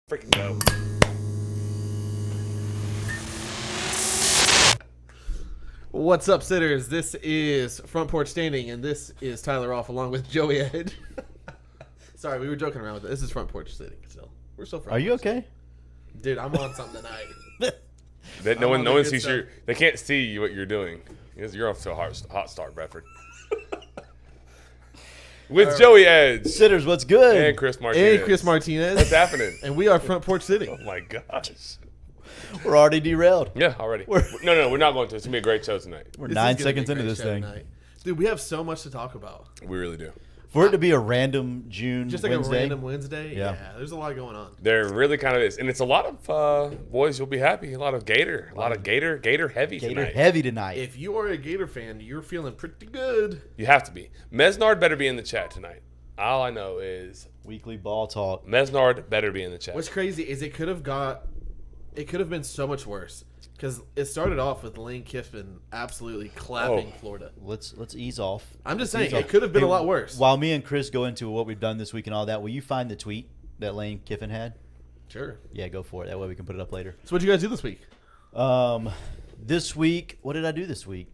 Freaking go. What's up, sitters? This is Front Porch Standing, and this is Tyler Off along with Joey Edge. Sorry, we were joking around with it. This is Front Porch Sitting still. We're still front. Are you okay? Dude, I'm on something tonight. No on the one good sees stuff. they can't see what you're doing. You're off to a hot start, Bradford. With Joey Edge Sitters, what's good? and Chris Martinez. And Chris Martinez. What's happening? And we are Front Porch Sitting. Oh my gosh. We're already derailed. Yeah, already. No, we're not going to. It's gonna be a great show tonight. We're This 9 is gonna be a seconds into great this show thing. tonight. Dude, we have so much to talk about. We really do. For it to be a random June Just like Wednesday, a random Wednesday. Yeah. Yeah, there's a lot going on. There really kind of is, and it's a lot of boys. You'll be happy. A lot of Gator heavy Gator tonight. heavy tonight. If you are a Gator fan, you're feeling pretty good. You have to be. Mesnard better be in the chat tonight. All I know is Weekly ball talk. Mesnard better be in the chat. What's crazy is it could have been so much worse because it started off with Lane Kiffin absolutely clapping Oh. Florida. Let's ease off. I'm just Let's saying ease it could have been Hey, a lot worse. While me and Chris go into what we've done this week and all that, will you find the tweet that Lane Kiffin had? Sure. Yeah, go for it. That way we can put it up later. So what you guys do this week? This week, what did I do this week?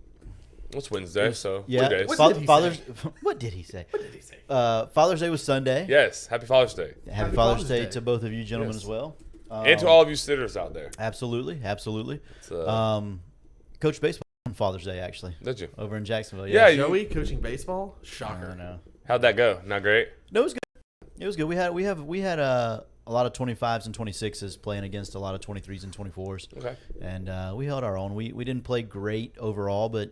It's Wednesday, so Yeah, 2 days. What did he Father's. say? What did he say? What did he say? Father's Day was Sunday. Yes, happy Father's Day. Happy Father's Day to both of you gentlemen Yes. as well. And to all of you sitters out there. Absolutely. It's, Coach baseball on Father's Day actually Did you? over in Jacksonville. Yeah, you- Joey coaching baseball? I Shocker. don't know. How'd that go? Not great? No, it was good. It was good. We had a lot of 25s and 26s playing against a lot of 23s and 24s. Okay. And we held our own. We didn't play great overall, but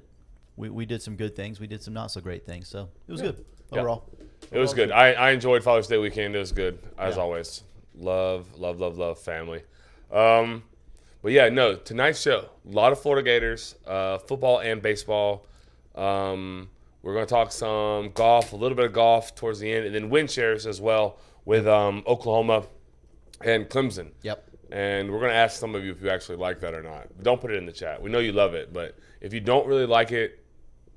we did some good things. We did some not so great things. So it was good Yeah. overall. It was good. I enjoyed Father's Day weekend. It was good, as Yeah. always. Love family. But yeah, no, tonight's show, a lot of Florida Gators, football and baseball. We're going to talk some golf, a little bit of golf towards the end, and then win shares as well with Oklahoma and Clemson. Yep. And we're going to ask some of you if you actually like that or not. Don't put it in the chat. We know you love it, but if you don't really like it,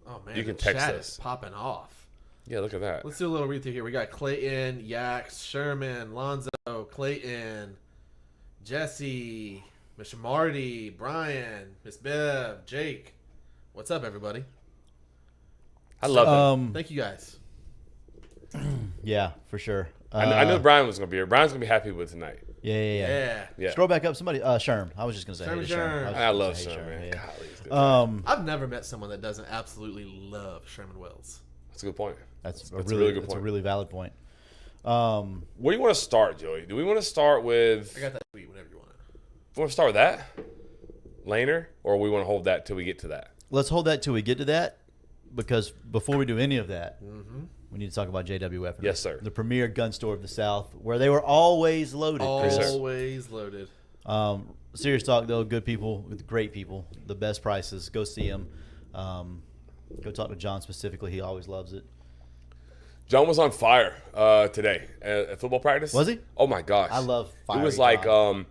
Oh man, You can the text chat us. is popping off. yeah, look at that. Let's do a little read through here. We got Clayton, Yax, Sherman, Lonzo, Clayton, Jesse, Mr. Marty, Brian, Miss Bev, Jake. What's up, everybody? I love it. Thank you guys. Yeah, for sure. I know Brian was going to be here. Brian's going to be happy with tonight. Yeah. Yeah. Scroll back up. Somebody. Sherm. I was just gonna say. Sherm, hey to Sherm. was just I gonna love say hey, Sherm, man. yeah. Golly, he's good. I've never met someone that doesn't absolutely love Sherman Wells. That's a good point. That's a That's a really, really good that's a point. really valid point. Where do you want to start, Joey? Do we want to start with? I got that tweet whenever you want it. We want to start with that, Laner, or we want to hold that till we get to that? Let's hold that till we get to that, because before we do any of that, we need to talk about JW Weaponry. Yes, sir. The premier gun store of the South, where they were always loaded. Chris. sir. Always loaded. Serious talk though, good people with great people, the best prices. Go see them. Go talk to John specifically. He always loves it. John was on fire today at football practice. Was he? Oh my gosh! I love It fiery was like John.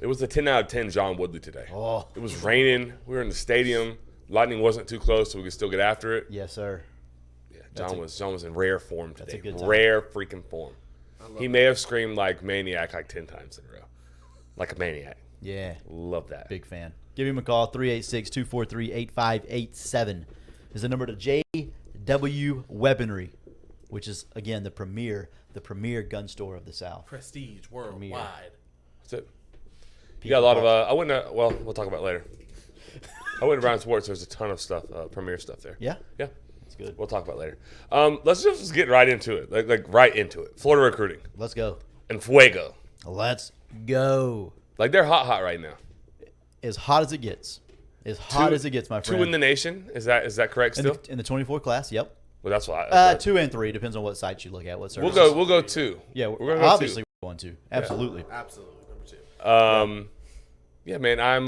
it was a 10 out of 10 John Woodley today. Oh. It was raining. We were in the stadium. Lightning wasn't too close, so we could still get after it. Yes, sir. Yeah, John was in rare form That's today. a good time. Rare freaking form. He may have screamed like maniac like 10 times in a row, like a maniac. Yeah. Love that. Big fan. Give him a call, 386-243-8587 is the number to JW Weaponry, which is, again, the premier gun store of the South. Prestige worldwide. That's it. You got a lot of. I went to. Well, we'll talk about it later. I went to Brown Sports. There's a ton of stuff, premier stuff there. Yeah? Yeah. That's good. We'll talk about it later. Let's just get right into it. Like right into it. Florida recruiting Let's go. and Fuego. Let's go. Like they're hot right now. As hot as it gets. As hot as it gets, my friend. Two in the nation. Is that correct still? in the 24 class, yep. Well, that's what. 2 and 3, depends on what sites you look at, what we'll services. go 2. Yeah, we're gonna go obviously we're going to. Absolutely. Absolutely. Number 2. Yeah, man. I'm.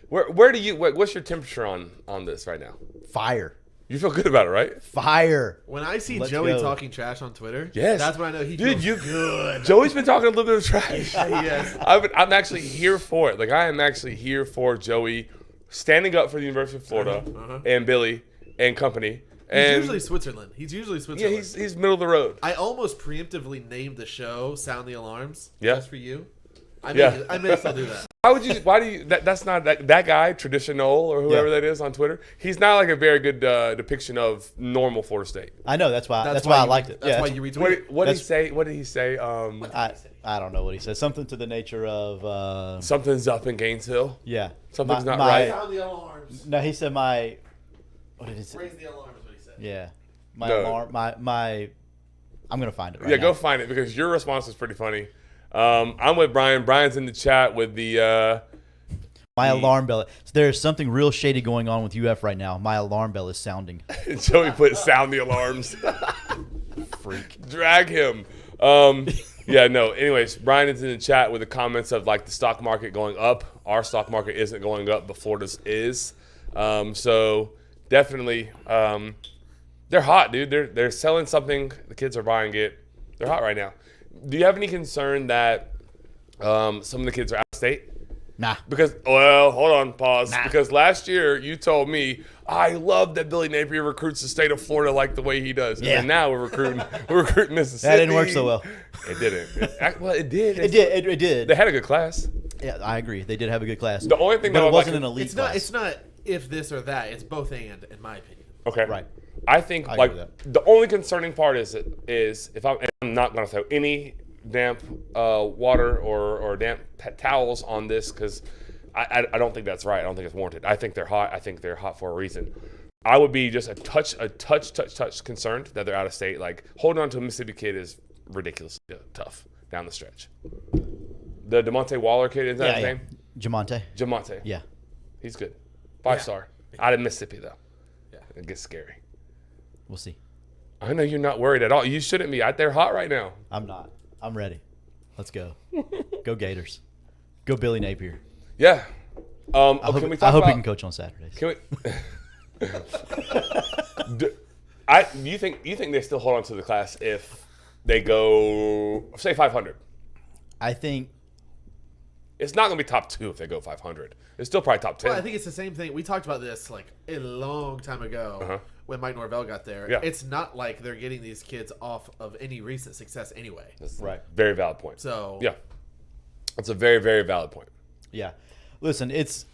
Where do you? What's your temperature on this right now? Fire. You feel good about it, right? Fire. When I see Let's Joey go. talking trash on Twitter, Yes. that's when I know he Dude, feels good. Joey's been talking a little bit of trash. Yes. I'm actually here for it. Like I am actually here for Joey standing up for the University of Florida and Billy and company. He's And usually Switzerland. yeah, he's middle of the road. I almost preemptively named the show "Sound the Alarms." Yeah. Just for you. I may still do that. Why do you? That's not that guy, Traditional or whoever Yeah. that is on Twitter. He's not like a very good depiction of normal Florida State. I know that's why I liked it. That's Yeah. why you retweet. What did he That's- say? What did he say? I don't know what he said. Something to the nature of Something's up in Gainesville. yeah. Something's not right. Sound the alarms. No, he said my. What did he say? Raise the alarms. What he said. Yeah, my No. alarm. My. I'm gonna find it. Right Yeah, now. go find it because your response was pretty funny. I'm with Brian. Brian's in the chat with the. My alarm bell. So there's something real shady going on with UF right now. My alarm bell is sounding. Joey put sound the alarms. Freak. Drag him. Yeah, no. Anyways, Brian is in the chat with the comments of like the stock market going up. Our stock market isn't going up, but Florida's is. So definitely, they're hot, dude. They're selling something. The kids are buying it. They're hot right now. Do you have any concern that some of the kids are out of state? Nah. Because, well, hold on, pause. Because last year you told me I love that Billy Napier recruits the state of Florida like the way he does, and Yeah. then now we're recruiting Mississippi. That didn't work so well. It didn't. Well, it did. It did. It did. They had a good class. Yeah, I agree. They did have a good class. The only thing but that it I would wasn't like- an elite It's not. class. It's not if this or that. It's both and, in my opinion. Okay. Right. I think I like agree with the only concerning part is if I'm not going to throw any damp water or damp towels on this because I don't think that's right. I don't think it's warranted. I think they're hot. I think they're hot for a reason. I would be just a touch concerned that they're out of state. Like holding on to a Mississippi kid is ridiculously tough down the stretch. The DeMonte Waller kid, is that his name? Jamonte. Jamonte. Yeah. He's good. 5-star. Out of Mississippi though. Yeah. It gets scary. We'll see. I know you're not worried at all. You shouldn't be. They're hot right now. I'm not. I'm ready. Let's go. Go Gators. Go Billy Napier. Yeah. I Can hope, we I talk hope about? he can coach on Saturdays. Can we? You think they still hold on to the class if they go say 500? I think It's not going to be top 2 if they go 500. It's still probably top 10. Well, I think it's the same thing. We talked about this like a long time ago when Mike Norvell got there. Yeah. It's not like they're getting these kids off of any recent success anyway. That's Right. Very valid point. So Yeah. That's a very, very valid point. Yeah. Listen, it's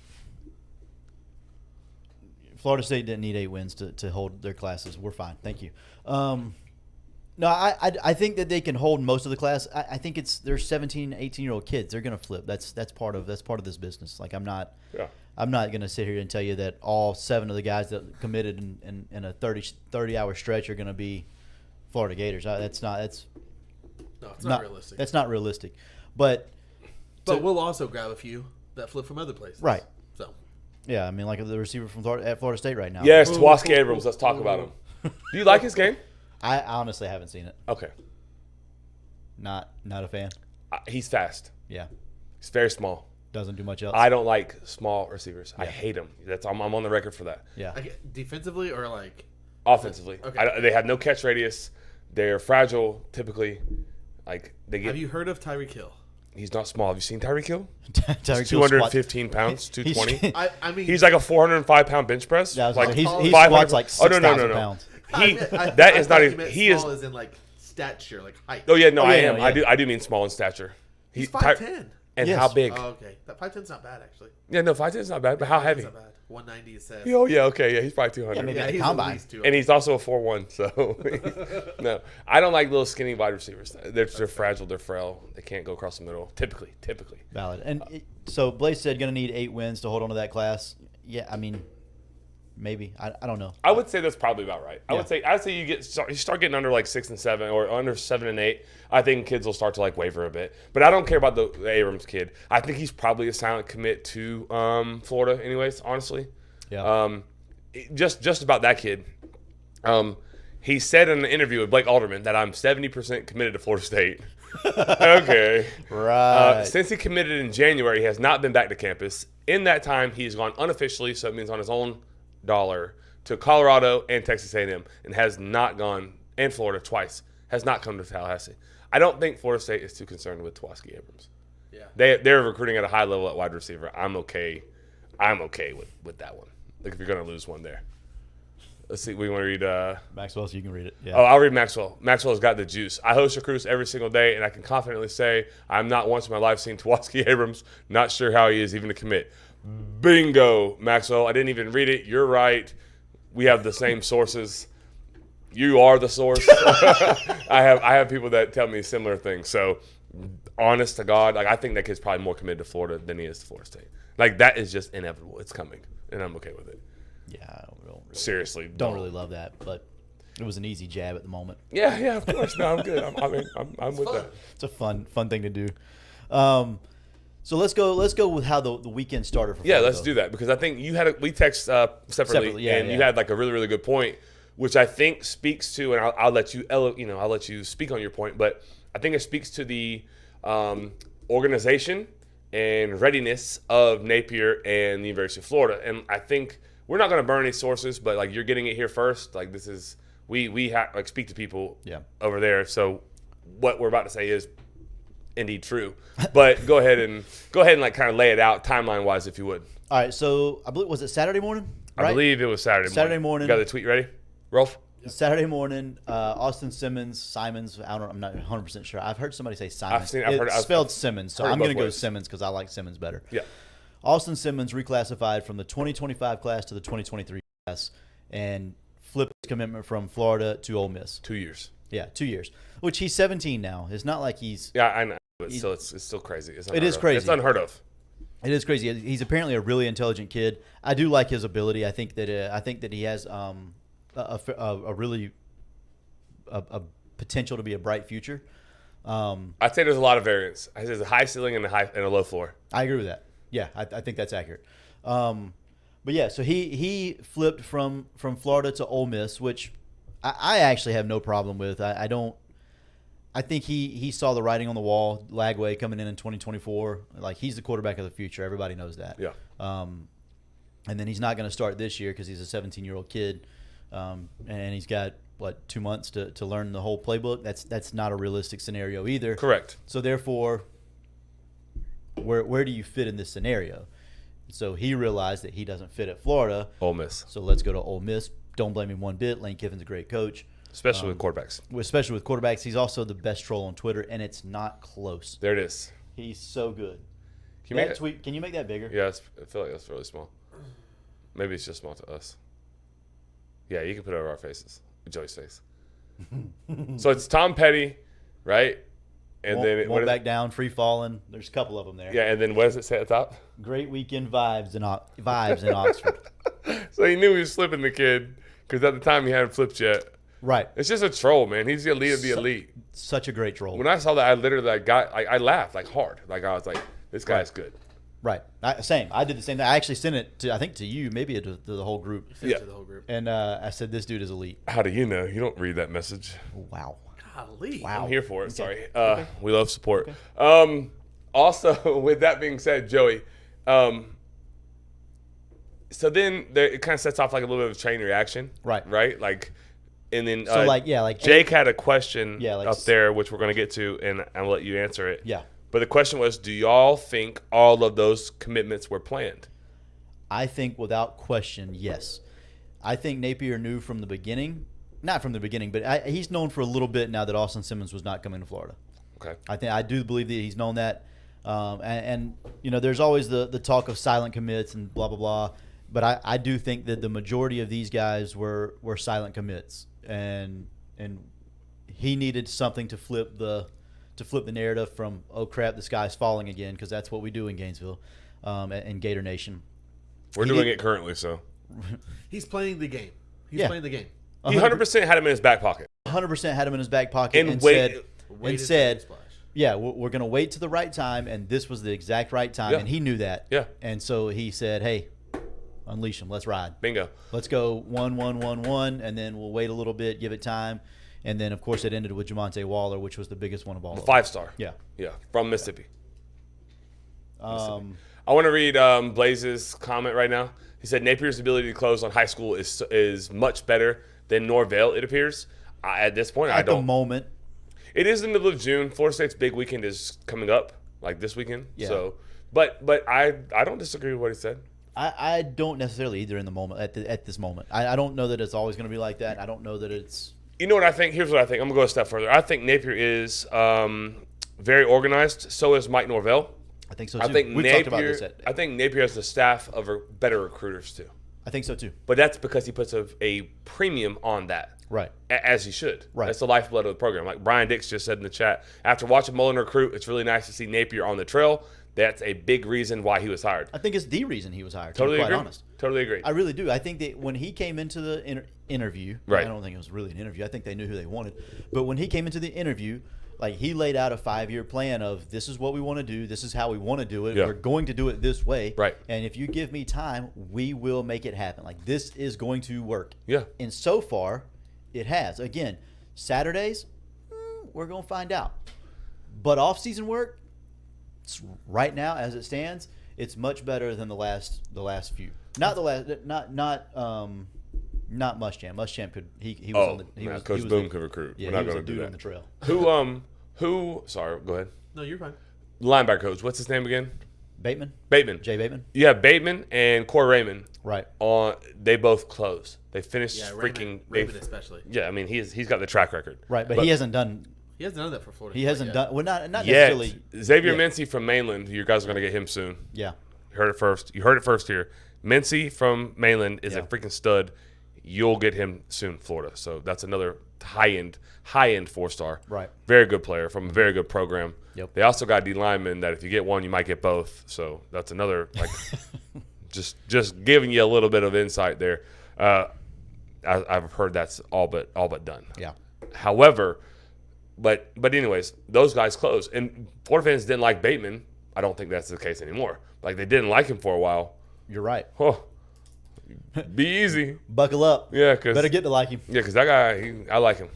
Florida State didn't need 8 wins to hold their classes. We're fine. Thank you. No, I think that they can hold most of the class. I think they're 17, 18-year-old kids. They're going to flip. That's part of this business. Like I'm not going to sit here and tell you that all 7 of the guys that committed in a 30-hour stretch are going to be Florida Gators. no, it's not realistic. That's not realistic. But we'll also grab a few that flip from other places. Right. So yeah, I mean, like the receiver from Florida State right now. Yes, Tawaski Abrams. Let's talk about him. Do you like his game? I honestly haven't seen it. Okay. Not a fan. He's fast. Yeah, He's very small. doesn't do much else. I don't like small receivers. I hate them. I'm on the record for that. Yeah, defensively or like Offensively, Okay. they have no catch radius. They're fragile typically. Like they have get. you heard of Tyreek Hill? He's not small. Have you seen Tyreek Hill? Tyreek Hill squats- 215 pounds, 220. I mean He's like a 405-pound bench press. Yeah, I was like gonna say, tall- he 500 squats like Oh, no, 6,000 no. pounds. That is not. He is. small as in like stature, like height. Oh yeah, no, I yeah, am. yeah. I do mean small in stature. He's Ty- 5'10". And Yes. how big? Oh, okay. That 5'10's not bad actually. Yeah, no, 5'10 is not bad. But how heavy? It's not bad. 190 it says. Oh yeah, okay, yeah, he's probably 200. Yeah, maybe Yeah, at the he's combine. at least 200. And he's also a 4'1", so no, I don't like little skinny wide receivers. They're fragile, they're frail, they can't go across the middle. Typically. Valid. And so Blaze said going to need 8 wins to hold on to that class. Yeah, I mean, maybe. I don't know. I would say that's probably about right. Yeah. I'd say you start getting under like 6 and 7 or under 7 and 8. I think kids will start to like waver a bit. But I don't care about the Abrams kid. I think he's probably a silent commit to Florida, anyways. Honestly, Yeah. Just about that kid. He said in an interview with Blake Alderman that I'm 70% committed to Florida State. Okay. Right. Since he committed in January, he has not been back to campus. In that time, he's gone unofficially, so it means on his own dollar, to Colorado and Texas A&M, and has not gone, and Florida twice, has not come to Tallahassee. I don't think Florida State is too concerned with Tawaski Abrams. Yeah. They're recruiting at a high level at wide receiver. I'm okay with that one. Like if you're going to lose one there. Let's see. We want to read. Maxwell, so you can read it. Yeah. Oh, I'll read Maxwell. Maxwell's got the juice. I host recruits every single day, and I can confidently say I'm not once in my life seen Tawaski Abrams. Not sure how he is even to commit. Bingo, Maxwell. I didn't even read it. You're right. We have the same sources. You are the source. I have people that tell me similar things. So, honest to God, like I think that kid's probably more committed to Florida than he is to Florida State. Like that is just inevitable. It's coming, and I'm okay with it. Yeah, I don't really, Seriously, don't really love that, but it was an easy jab at the moment. Yeah, of course. No, I'm good. I'm with that. It's a fun thing to do. So let's go with how the weekend started for Yeah, Florida, let's though. do that because I think we text separately, yeah, and yeah. you had like a really, really good point, which I think speaks to, and I'll let you speak on your point, but I think it speaks to the organization and readiness of Napier and the University of Florida, and I think we're not going to burn any sources, but like you're getting it here first. Like this is we have like speak to people over there, so what we're about to say is indeed true. But go ahead and like kind of lay it out timeline wise, if you would. All right, so I believe was it Saturday morning? I believe it was Saturday morning. morning. You got the tweet ready, Rolf? Saturday morning, Austin Simons. I'm not 100% sure. I've heard somebody say Simons. I've heard it. It's spelled Simmons, so heard it I'm going to both go ways. Simmons because I like Simmons better. Yeah. Austin Simmons reclassified from the 2025 class to the 2023 class and flipped his commitment from Florida to Ole Miss. 2 years. Yeah, 2 years. Which he's 17 now. It's not like he's. Yeah, I know. But still, it's still crazy. It is crazy. It's unheard of. It is crazy. He's apparently a really intelligent kid. I do like his ability. I think that he has a really a potential to be a bright future. I'd say there's a lot of variance. There's a high ceiling and a low floor. I agree with that. Yeah, I think that's accurate. But yeah, so he flipped from Florida to Ole Miss, which I actually have no problem with. I think he saw the writing on the wall. Lagway coming in 2024, like he's the quarterback of the future. Everybody knows that. Yeah. And then he's not going to start this year because he's a 17-year-old kid, and he's got 2 months to learn the whole playbook. That's not a realistic scenario either. Correct. So therefore, where do you fit in this scenario? So he realized that he doesn't fit at Florida. Ole Miss. So let's go to Ole Miss. Don't blame him one bit. Lane Kiffin's a great coach. Especially with quarterbacks. Especially with quarterbacks. He's also the best troll on Twitter, and it's not close. There it is. He's so good. Can you make That tweet, can you make that bigger? Yeah, I feel like that's really small. Maybe it's just small to us. Yeah, you can put it over our faces. Joey's face. So it's Tom Petty, right? And then won't back down, free falling. There's a couple of them there. Yeah, and then what does it say at the top? Great weekend vibes in Oxford. So he knew he was flipping the kid because at the time he hadn't flipped yet. Right. It's just a troll, man. He's the elite of the elite. Such a great troll. When I saw that, I literally I laughed like hard. Like I was like, this guy's good. Right. Same. I did the same thing. I actually sent it to you, maybe to the whole group. Yeah. To the whole group. And I said, this dude is elite. How do you know? You don't read that message. Wow. Golly. Wow. I'm here for it. Okay. Sorry. We love support. Also, with that being said, Joey, so then it kind of sets off like a little bit of a chain reaction. Right. Right? Like, and then So like Jake had a question Yeah, like up there, which we're going to get to, and I'll let you answer it. Yeah. But the question was, do y'all think all of those commitments were planned? I think without question, yes. I think Napier knew from the beginning, not from the beginning, but he's known for a little bit now that Austin Simmons was not coming to Florida. Okay. I do believe that he's known that, and you know, there's always the talk of silent commits and blah blah blah, but I do think that the majority of these guys were silent commits, and he needed something to flip the narrative from, oh crap, the sky's falling again, because that's what we do in Gainesville, and Gator Nation. We're doing it currently, so. He's playing the game. He's Yeah. playing the game. He 100% had him in his back pocket. 100% had him in his back pocket And and wait- said, yeah, we're going to wait to the right time, and this was the exact right time, Yeah. and he knew that. Yeah. And so he said, hey, unleash him. Let's ride. Bingo. Let's go 1-1-1-1, and then we'll wait a little bit, give it time. And then, of course, it ended with Jamonte Waller, which was the biggest one of all. The of them. 5-star. Yeah. Yeah, from Mississippi. Um, I want to read Blaze's comment right now. He said Napier's ability to close on high school is much better than Norvell, it appears. At this point, I at the don't. moment, It is in the middle of June. Florida State's big weekend is coming up, like this weekend. Yeah. So, but I don't disagree with what he said. I don't necessarily either in the moment at this moment. I don't know that it's always going to be like that. I don't know that it's. You know what I think? Here's what I think. I'm going to go a step further. I think Napier is very organized. So is Mike Norvell. I think so too. I think We've talked about this. I think Napier has the staff of better recruiters too. I think so too. But that's because he puts a premium on that. Right. As he should. Right. That's the lifeblood of the program. Like Brian Dix just said in the chat, after watching Mullen recruit, it's really nice to see Napier on the trail. That's a big reason why he was hired. I think it's the reason he was hired. Totally to be quite agree. honest. Totally agree. I really do. I think that when he came into the interview, Right. I don't think it was really an interview. I think they knew who they wanted. But when he came into the interview, like he laid out a 5-year plan of this is what we want to do. This is how we want to do it. Yeah. We're going to do it this way. Right. And if you give me time, we will make it happen. Like this is going to work. Yeah. And so far, it has. Again, Saturdays, we're going to find out. But off-season work, right now as it stands, it's much better than the last few. Not the last, not Muschamp. Muschamp could he was on the he was Coach he was Boom the, could recruit. Yeah, We're he not was going a to do dude that. on the trail. Who? Sorry, go ahead. No, you're fine. Linebacker coach. What's his name again? Bateman, Bateman. Jay Bateman. Yeah, Bateman and Corey Raymond. Right. They both closed. They finished Yeah, freaking. Raymond especially. Yeah, I mean he's got the track record. Right, but he hasn't done. He hasn't done that for Florida. He quite hasn't yet. done. Well, not Yet necessarily. Xavier Yeah. Mincy from Mainland. You guys are going to get him soon. Yeah. You heard it first. You heard it first here. Mincy from Mainland is a Yeah. freaking stud. You'll get him soon, Florida. So that's another high end 4-star. Right. Very good player from a very good program. Yep. They also got D lineman that if you get one, you might get both. So that's another like just giving you a little bit of insight there. I've heard that's all but done. Yeah. However, but anyways, those guys closed, and Florida fans didn't like Bateman. I don't think that's the case anymore. Like they didn't like him for a while. You're right. Oh, be easy. Buckle up. Yeah, because Better get to like him. that guy, I like him.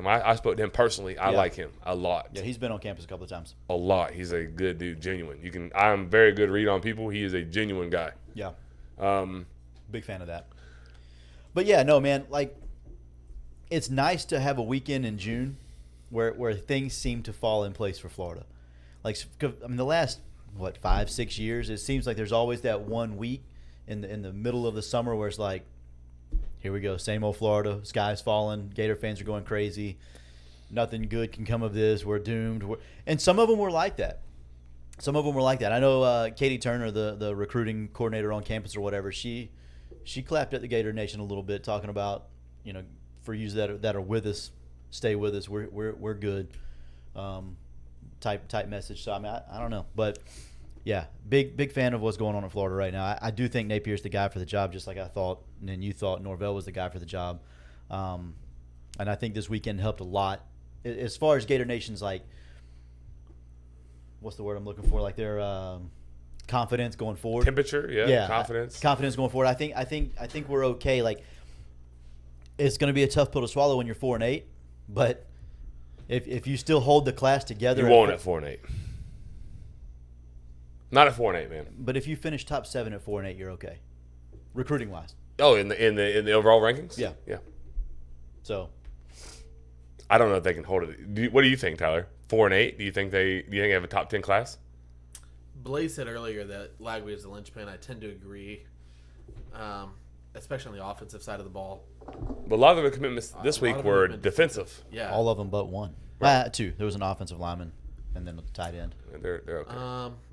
I spoke to him personally. I Yeah. like him a lot. Yeah, he's been on campus a couple of times. A lot. He's a good dude, genuine. I'm very good read on people. He is a genuine guy. Yeah. Um, Big fan of that. But yeah, no, man, like it's nice to have a weekend in June where things seem to fall in place for Florida. Like, I mean, the last 5-6 years, it seems like there's always that one week in the middle of the summer where it's like, here we go, same old Florida, sky's falling, Gator fans are going crazy, nothing good can come of this, we're doomed. And some of them were like that. I know Katie Turner, the recruiting coordinator on campus or whatever, she clapped at the Gator Nation a little bit, talking about, for you that are with us, stay with us. We're good. Type message. So I mean, I don't know, but yeah, big fan of what's going on in Florida right now. I do think Napier's the guy for the job, just like I thought, and then you thought Norvell was the guy for the job. And I think this weekend helped a lot as far as Gator Nation's like, what's the word I'm looking for? Like their confidence going forward. temperature, yeah, confidence going forward. I think we're okay. Like, it's going to be a tough pill to swallow when you're 4-8, but if you still hold the class together, You won't at 4-8. Not at 4-8, man. But if you finish top 7 at 4-8, you're okay, recruiting wise. Oh, in the overall rankings? Yeah. Yeah. So I don't know if they can hold it. What do you think, Tyler? 4-8? Do you think they have a top 10 class? Blaze said earlier that Lagway is the linchpin. I tend to agree, especially on the offensive side of the ball. But a lot of the commitments this a lot week of them were have been defensive. Yeah. all of them but one. Two. There was an offensive lineman and then a tight end. And they're okay.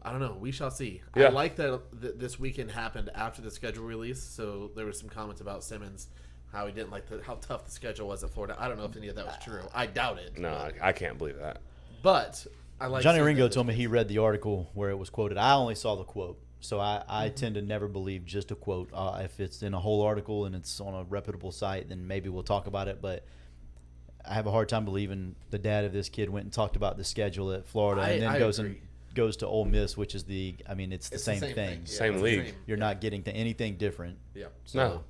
I don't know. We shall see. Yeah. I like that this weekend happened after the schedule release. So there was some comments about Simmons, how he didn't like how tough the schedule was at Florida. I don't know if any of that was true. I doubt it. No, I can't believe that. But I like Johnny seeing Ringo that told me he read the article where it was quoted. I only saw the quote. So Mm-hmm. I tend to never believe just a quote. If it's in a whole article and it's on a reputable site, then maybe we'll talk about it. But I have a hard time believing the dad of this kid went and talked about the schedule at Florida and then I goes agree. and goes to Ole Miss, which is it's the same thing. Yeah, Same it's the league. same. You're not getting to anything different. Yeah. So, No.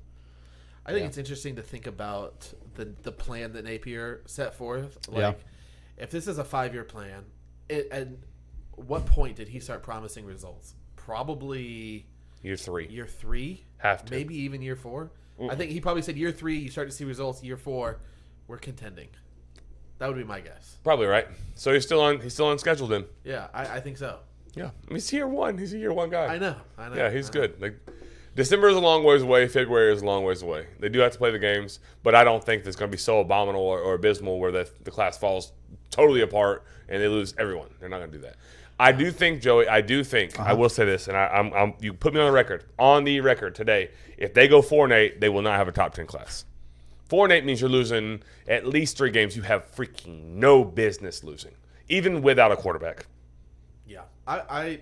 I think Yeah. it's interesting to think about the plan that Napier set forth. Like, Yeah. if this is a 5-year plan, at what point did he start promising results? Probably Year 3. year 3, Have to. maybe even year 4. I think he probably said year 3, you start to see results. Year 4, we're contending. That would be my guess. Probably right. So he's still on schedule then. Yeah, I think so. Yeah. I mean, he's year 1. He's a year 1 guy. I know. Yeah, he's good. Like, December is a long ways away. February is a long ways away. They do have to play the games, but I don't think it's going to be so abominable or abysmal where the class falls totally apart and they lose everyone. They're not going to do that. I do think, Joey. I will say this, and I'm you put me on the record today. If they go 4-8, they will not have a top 10 class. 4-8 means you're losing at least 3 games you have freaking no business losing, even without a quarterback. Yeah. I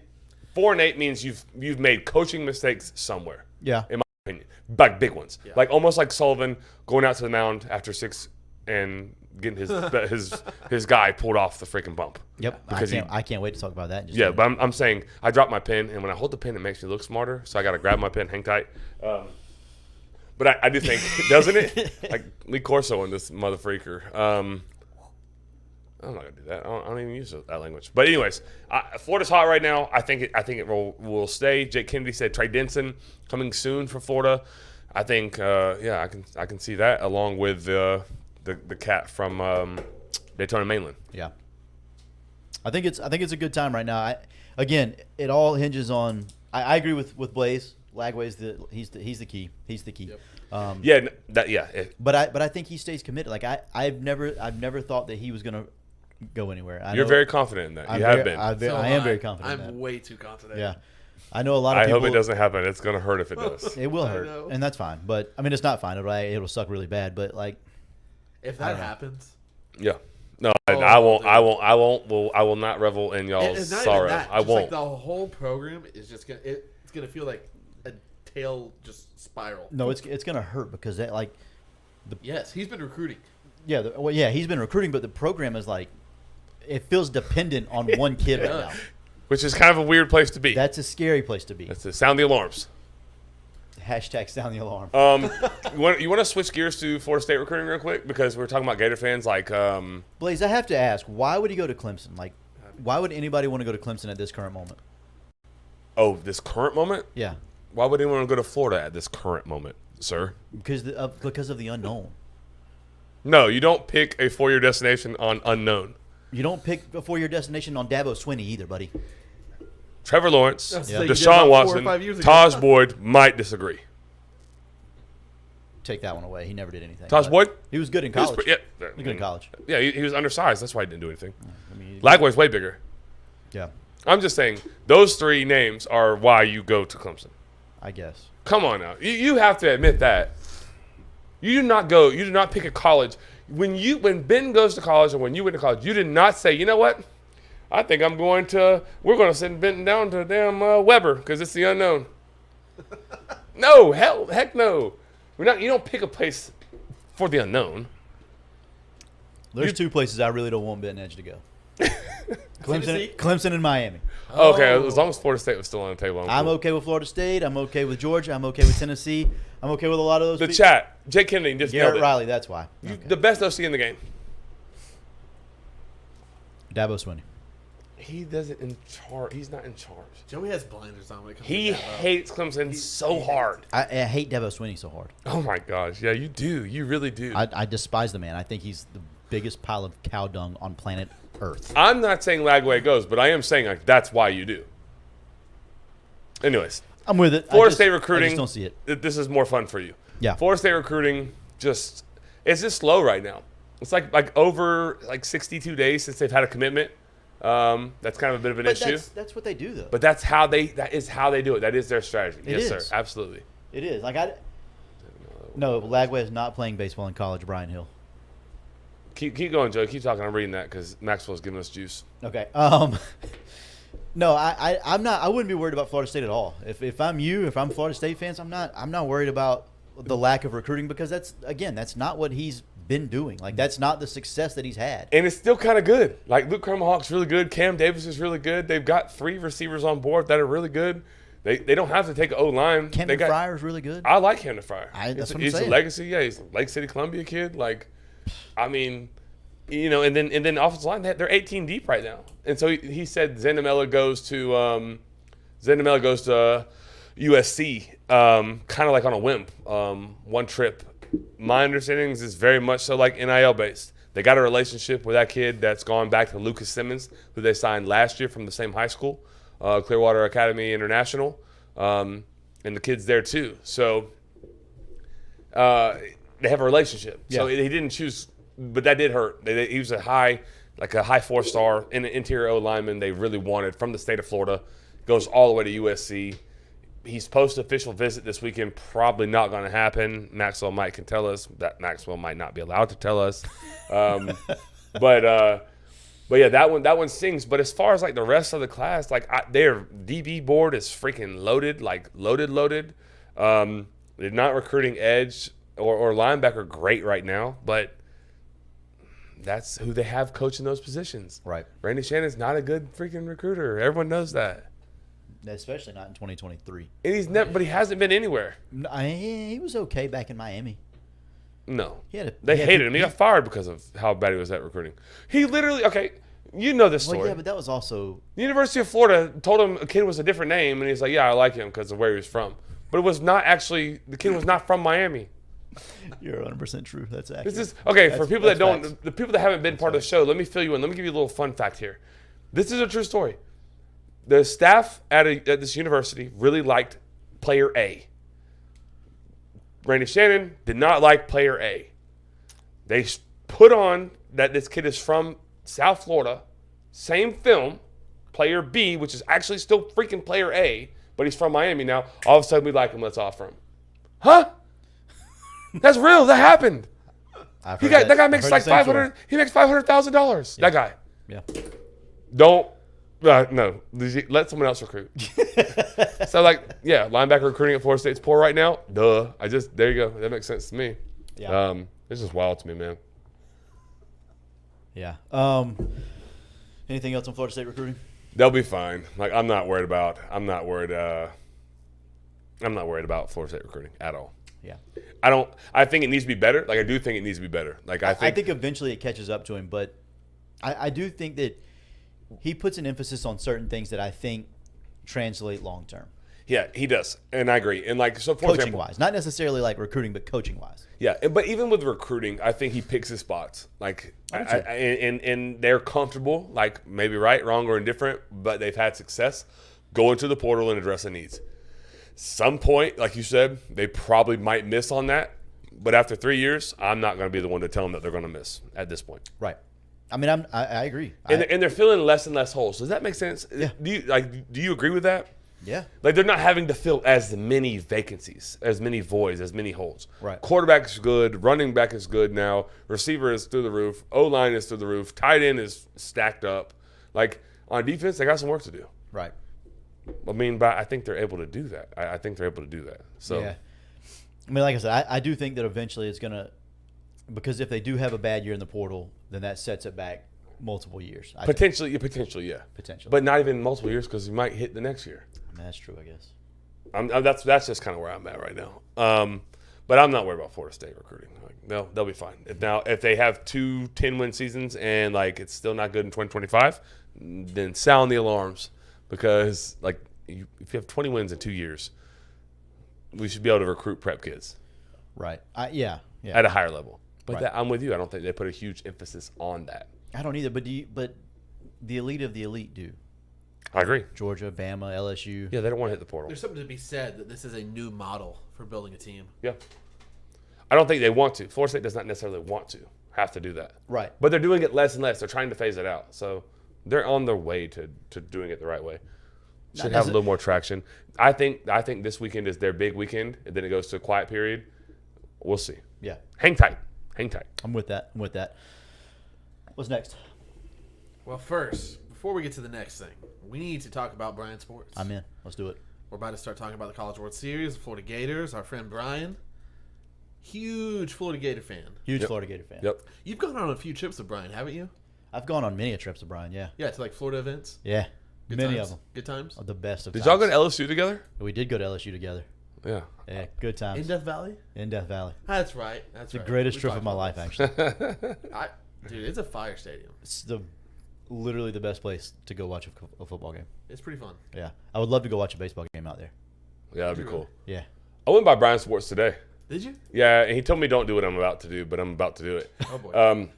4-8 means you've made coaching mistakes somewhere. Yeah. In my opinion, like big ones, Yeah. like almost like Sullivan going out to the mound after 6 and getting his guy pulled off the freaking bump. Yep. Because I can't wait to talk about that. In just a Yeah, minute. but I'm saying I dropped my pen, and when I hold the pen, it makes me look smarter. So I got to grab my pen, hang tight. But I do think, doesn't it? Like Lee Corso and this mother freaker. I'm not gonna do that. I don't even use that language. But anyways, Florida's hot right now. I think it will stay. Jake Kennedy said Trey Denson coming soon for Florida. I think I can see that along with the cat from Daytona Mainland. Yeah. I think it's a good time right now. Again, it all hinges on. I agree with Blaze. Lagway's he's the key. He's the key. Yep. But I think he stays committed. Like I've never thought that he was gonna go anywhere. You're very confident in that. You have been. I am very confident. I'm in that. way too confident. Yeah. I know a lot of I people. hope it doesn't happen. It's gonna hurt if it does. It will I hurt, know. and that's fine. But I mean, it's not fine. It'll suck really bad. But like, If I that don't know. happens, Yeah. No, Oh, I won't. dude. I won't. I will not revel in y'all's it's not sorrow. even that. I Just won't. Like the whole program is just gonna it's gonna feel like a tail just spiral. no, it's gonna hurt because that like, Yes, he's been recruiting. yeah, he's been recruiting, but the program is like, it feels dependent on one kid right now. Which is kind of a weird place to be. That's a scary place to be. That's to sound the alarms. Hashtag sound the alarm. You want to switch gears to Florida State recruiting real quick because we're talking about Gator fans. Like, Blaze, I have to ask, why would he go to Clemson? Like, why would anybody want to go to Clemson at this current moment? this current moment. Yeah, Why would anyone go to Florida at this current moment, sir? because of the unknown. No, you don't pick a 4-year destination on unknown. You don't pick before your destination on Dabo Swinney either, buddy. Trevor Lawrence, That's Yeah. like you did Deshaun about 4 or Watson, 5 years ago. Taj Boyd might disagree. Take that one away. He never did anything. Taj but Boyd? He was good in He was college. pre- He was good in college. Yeah, he was undersized. That's why he didn't do anything. I mean, Lagway's way bigger. yeah, I'm just saying those 3 names are why you go to Clemson. I guess. Come on now. You have to admit that. You do not pick a college. When Ben goes to college or when you went to college, you did not say, you know what? I think we're going to send Benton down to damn Weber because it's the unknown. No, heck no. You don't pick a place for the unknown. There's 2 places I really don't want Ben Edge to go. Tennessee? Clemson and Miami. Okay, as long as Florida State was still on the table. I'm cool. okay with Florida State. I'm okay with Georgia. I'm okay with Tennessee. I'm okay with a lot of those. The chat, Jake Kennedy just nailed Garrett it. Riley. That's why. The best OC in the game. Dabo Swinney. He doesn't in charge. He's not in charge. Joey has blinders on when it comes He to Dabo. hates Clemson so hard. I hate Dabo Swinney so hard. Oh my gosh, yeah, you do. You really do. I despise the man. I think he's the biggest pile of cow dung on planet Earth. I'm not saying Lagway goes, but I am saying like that's why you do. Anyways, I'm with it. Florida State recruiting. I just don't see it. This is more fun for you. Yeah. Florida State recruiting it's just slow right now. It's like over 62 days since they've had a commitment. That's kind of a bit of an But issue. that's what they do though. But that is how they do it. That is their strategy. It yes, is. sir. Absolutely. It is like No, Lagway is not playing baseball in college. Brian Hill. Keep going, Joe. Keep talking. I'm reading that because Maxwell's giving us juice. Okay. No, I'm not. I wouldn't be worried about Florida State at all. If I'm you, if I'm Florida State fans, I'm not worried about the lack of recruiting because that's not what he's been doing. Like that's not the success that he's had. And it's still kind of good. Like Luke Kromahawk's really good. Cam Davis is really good. They've got 3 receivers on board that are really good. They don't have to take an O-line. Camden Fryer's really good. I like Camden Fryer. That's what I'm He's a saying. legacy. Yeah, he's a Lake City Columbia kid. Like, I mean, and then offensive line, they're 18 deep right now. And so he said Zendamela goes to USC, kind of like on a whim, one trip. My understanding is it's very much so like NIL based. They got a relationship with that kid that's gone back to Lucas Simmons, who they signed last year from the same high school, Clearwater Academy International. And and the kid's there too. So they have a relationship. So Yeah. he didn't choose, but that did hurt. He was a high 4-star in an interior O lineman they really wanted from the state of Florida. Goes all the way to USC. He's post-official visit this weekend. Probably not going to happen. Maxwell Mike can tell us. That Maxwell might not be allowed to tell us. But yeah, that one stings. But as far as like the rest of the class, like their DB board is freaking loaded, like loaded. They're not recruiting edge or linebacker great right now, but that's who they have coaching those positions. Right. Randy Shannon's not a good freaking recruiter. Everyone knows that. Especially not in 2023. And he's never, but he hasn't been anywhere. He was okay back in Miami. No. They hated him. He got fired because of how bad he was at recruiting. He literally, okay, you know this story. Well, yeah, but that was also The University of Florida told him a kid was a different name, and he's like, yeah, I like him because of where he was from. But it was not actually, the kid was not from Miami. you're 100% true. That's accurate. This is, okay, for That's- people that that's don't, facts. the people that haven't been part of the show, let me fill you in. Let me give you a little fun fact here. This is a true story. The staff at this university really liked player A. Randy Shannon did not like player A. They put on that this kid is from South Florida, same film, player B, which is actually still freaking player A, but he's from Miami now. All of a sudden, we like him. Let's offer him. Huh? That's real. That happened. I've He heard got, that guy I've makes heard like the same $500. story. He makes $500,000. That guy. Yeah. Don't. No. Let someone else recruit. So yeah, linebacker recruiting at Florida State's poor right now. Duh. There you go. That makes sense to me. Yeah. It's just wild to me, man. Yeah. Anything else on Florida State recruiting? They'll be fine. Like I'm not worried about Florida State recruiting at all. Yeah. I think it needs to be better. Like I do think it needs to be better. Like I think eventually it catches up to him, but I do think that he puts an emphasis on certain things that I think translate long term. yeah, he does. And I agree. And like so for Coaching example, wise. Not necessarily like recruiting, but coaching wise. yeah, but even with recruiting, I think he picks his spots. Like, and they're comfortable, like maybe right, wrong, or indifferent, but they've had success. Go into the portal and address the needs. Some point, like you said, they probably might miss on that. But after 3 years, I'm not going to be the one to tell them that they're going to miss at this point. Right. I mean, I agree. And they're filling less and less holes. Does that make sense? Yeah. Do you agree with that? Yeah. Like they're not having to fill as many vacancies, as many voids, as many holes. Right. Quarterback is good. Running back is good now. Receiver is through the roof. O-line is through the roof. Tight end is stacked up. Like on defense, they got some work to do. Right. I mean, but I think they're able to do that. I think they're able to do that. So Yeah. I mean, like I said, I do think that eventually it's going to – because if they do have a bad year in the portal, then that sets it back multiple years. potentially, yeah. Potentially. But not even multiple years because you might hit the next year. I mean, that's true, I guess. That's just kind of where I'm at right now. But I'm not worried about Florida State recruiting. Like, no, they'll be fine. If they have 2 10-win seasons and like it's still not good in 2025, then sound the alarms because like if you have 20 wins in 2 years, we should be able to recruit prep kids Right. Yeah. at a higher level. But Right. I'm with you. I don't think they put a huge emphasis on that. I don't either, but the elite of the elite do. I agree. Georgia, Bama, LSU. Yeah, they don't want to hit the portal. There's something to be said that this is a new model for building a team. Yeah. I don't think they want to. Florida State does not necessarily want to have to do that. Right. But they're doing it less and less. They're trying to phase it out. So they're on their way to doing it the right way. Should have a little more traction. I think this weekend is their big weekend, and then it goes to a quiet period. We'll see. Yeah. Hang tight. Hang tight. I'm with that. What's next? Well, first, before we get to the next thing, we need to talk about Brian Sports. I'm in. Let's do it. We're about to start talking about the College World Series, the Florida Gators. Our friend Brian, huge Florida Gator fan. Huge Yep. Florida Gator fan. Yep. You've gone on a few trips with Brian, haven't you? I've gone on many trips to Brian. Yeah. Yeah, to like Florida events. Yeah. Good Many times? of them. Good times. The best of Did times. y'all go to LSU together? We did go to LSU together. Yeah. Yeah. Good times. In Death Valley. In Death Valley. That's right. That's The right. greatest We trip talked of my about life, this. actually. Dude, it's a fire stadium. It's literally the best place to go watch a football game. It's pretty fun. Yeah. I would love to go watch a baseball game out there. Yeah, that'd be cool. Yeah. I went by Brian Sports today. Did you? Yeah, and he told me don't do what I'm about to do, but I'm about to do it. Oh boy.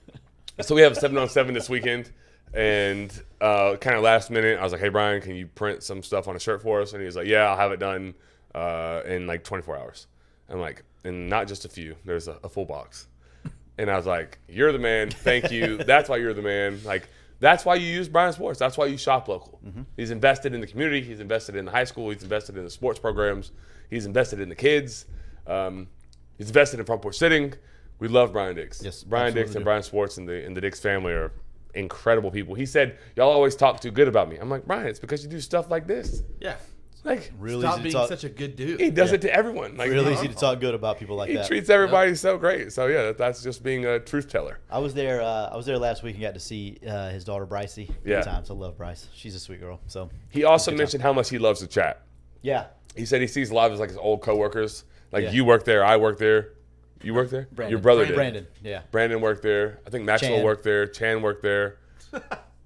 So we have 7-on-7 this weekend, and kind of last minute, I was like, "Hey Brian, can you print some stuff on a shirt for us?" And he was like, "Yeah, I'll have it done in like 24 hours. I'm like, and not just a few. There's a full box. And I was like, you're the man. Thank you. That's why you're the man. Like, that's why you use Bryan Sports. That's why you shop local. He's invested in the community. He's invested in the high school. He's invested in the sports programs. He's invested in the kids. He's invested in front porch sitting. We love Brian Dix. Yes, Brian Dix absolutely and do. Bryan Sports and the Dix family are incredible people. He said, y'all always talk too good about me. I'm like, Brian, it's because you do stuff like this. Yeah. Like, Really Stop easy being to talk. such a good dude. he does Yeah. it to everyone. Like, Really he, easy to talk good about people like he that. treats everybody so great. So yeah, that's just being a truth teller. I was there. I was there last week and got to see his daughter Brycey. Yeah. Good times. I love Bryce. She's a sweet girl. So He also Good time. mentioned how much he loves to chat. yeah, He said he sees a lot of his like his old coworkers. Like Yeah. you work there, I work there. You work there? Brandon. Your brother did. Brandon. Yeah, Brandon worked there. I think Maxwell Chan. worked there. Chan worked there.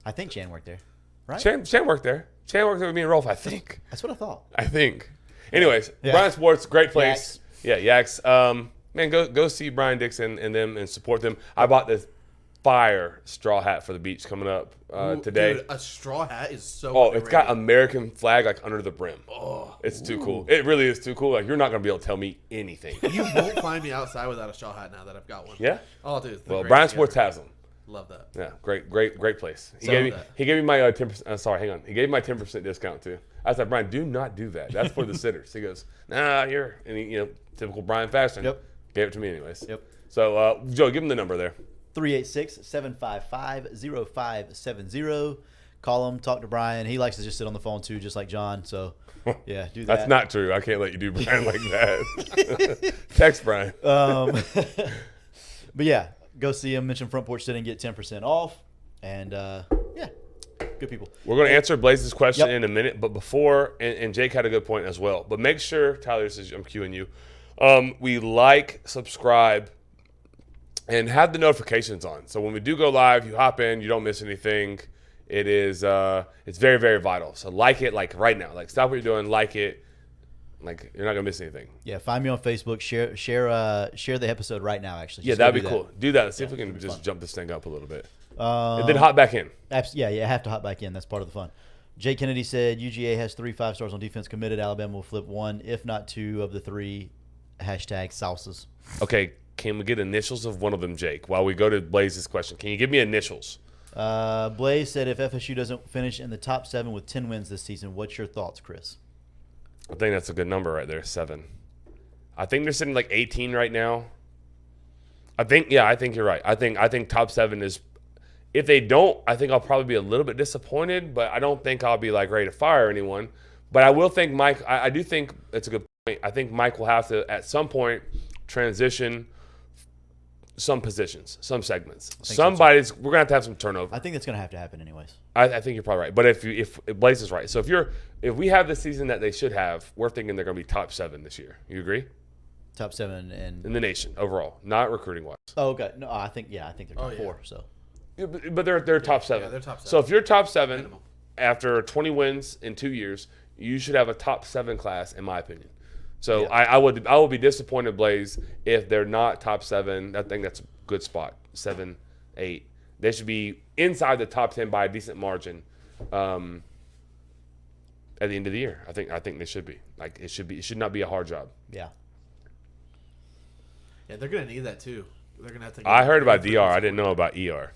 I think Chan worked there. Right? Chan worked there. Chan worked there with me and Rolf, I think. That's what I thought. I think. Anyways, Yeah. Bryan Sports, great place. Yeah, Yaks. Man, go see Brian Dixon and them and support them. I bought this fire straw hat for the beach coming up Ooh, today. Dude, a straw hat is so Oh, it's got underrated. American flag like under the brim. Oh, It's too cool. It really is too cool. Like you're not gonna be able to tell me anything. you won't find me outside without a straw hat now that I've got one. Yeah. Oh, dude. it's the Well, greatest Bryan thing Sports ever. has them. Love that. Yeah, great place. He So gave me that- he gave me my 10%. Sorry, hang on. He gave me my 10% discount too. I said, Brian, do not do that. That's for the sitters. He goes, nah, you're and he, typical Brian fashion. Yep. Gave it to me anyways. Yep. So Joe, give him the number there. 386-755-0570. Call him. Talk to Brian. He likes to just sit on the phone too, just like John. So yeah, do that. That's not true. I can't let you do Brian like that. Text Brian. But yeah, go see him. Mention Front Porch Sitting, get 10% off. And yeah, good people. We're going to answer Blaze's question Yep. in a minute, but before, and Jake had a good point as well. But make sure, Tyler, I'm cueing you. We like, subscribe, and have the notifications on. So when we do go live, you hop in, you don't miss anything. It is, it's very, very vital. So like it, like right now. Like stop what you're doing, like it. Like you're not gonna miss anything. Yeah, find me on Facebook. Share the episode right now. Actually, Yeah, Just go that'd be do cool. Do that. See if we Yeah, can it'd be just fun. jump this thing up a little bit, that. and then hop back in. Yeah, I have to hop back in. That's part of the fun. Jay Kennedy said UGA has 3 5-stars on defense committed. Alabama will flip 1, if not 2 of the 3. #salsas. Okay, can we get initials of one of them, Jake? While we go to Blaze's question, can you give me initials? Blaze said if FSU doesn't finish in the top 7 with 10 wins this season, what's your thoughts, Chris? I think that's a good number right there, 7. I think they're sitting like 18 right now. I think you're right. I think top 7 is. If they don't, I think I'll probably be a little bit disappointed, but I don't think I'll be like ready to fire anyone. But I will think Mike. I do think it's a good point. I think Mike will have to at some point transition some positions, some segments. so, We're gonna have to have some turnover. I think that's going to have to happen anyways. I think you're probably right. But if Blaze is right, so if we have the season that they should have, we're thinking they're going to be top 7 this year. You agree? Top 7 and In the nation overall, not recruiting wise. oh, okay. No, I think they're top yeah. 4. So Yeah, but they're top 7. yeah, they're top So 7. if you're top 7 Minimum. after 20 wins in 2 years, you should have a top 7 class, in my opinion. So Yeah. I would be disappointed, Blaze, if they're not top 7. I think that's a good spot. 7, 8. They should be inside the top 10 by a decent margin. At the end of the year, I think they should be. Like it should not be a hard job. yeah, Yeah, they're gonna need that too. They're gonna have to. I heard about DR. I didn't know about ER.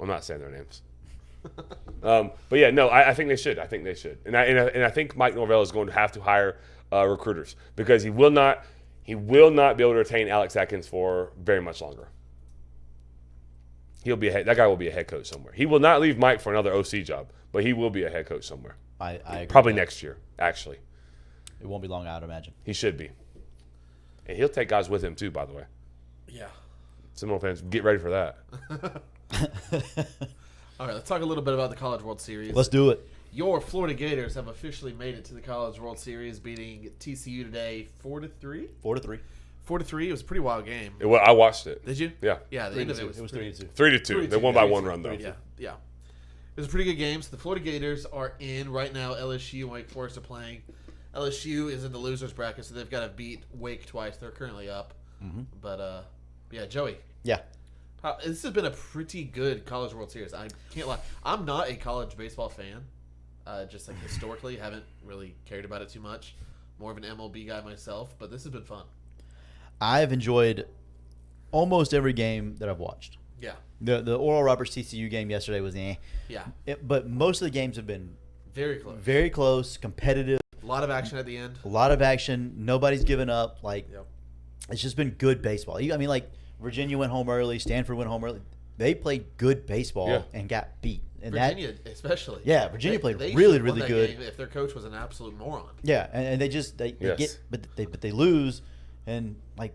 I'm not saying their names. But yeah, no, I think they should. I think they should. And I think Mike Norvell is going to have to hire recruiters because he will not be able to retain Alex Atkins for very much longer. That guy will be a head coach somewhere. He will not leave Mike for another OC job, but he will be a head coach somewhere. I agree Probably with that. next year, actually. It won't be long, I would imagine. He should be. And he'll take guys with him too, by the way. Yeah. Seminole fans, get ready for that. All right, let's talk a little bit about the College World Series. Let's do it. Your Florida Gators have officially made it to the College World Series, beating TCU today 4-3. 4-3. 4-3. It was a pretty wild game. Well, I watched it. Did you? Yeah. Yeah, the 3 end to of 2. it was It was 3-2. 3-2. They won by 1 run though. Yeah, yeah. It was a pretty good game. So the Florida Gators are in right now. LSU and Wake Forest are playing. LSU is in the losers bracket, so they've got to beat Wake twice. They're currently up. But yeah, Joey. Yeah. This has been a pretty good College World Series. I can't lie. I'm not a college baseball fan. Just like historically, haven't really cared about it too much. more of an MLB guy myself, but this has been fun. I've enjoyed almost every game that I've watched. Yeah. The Oral Roberts TCU game yesterday was Yeah. but most of the games have been Very close. very close, competitive, A lot of action at the end. a lot of action. Nobody's given up. Like, Yep. it's just been good baseball. I mean, like, Virginia went home early, Stanford went home early. They played good baseball Yeah. and got beat. And Virginia, especially. Yeah, Virginia played they really, should've won really that good. game if their coach was an absolute moron. and they just they Yes. get but they lose, and like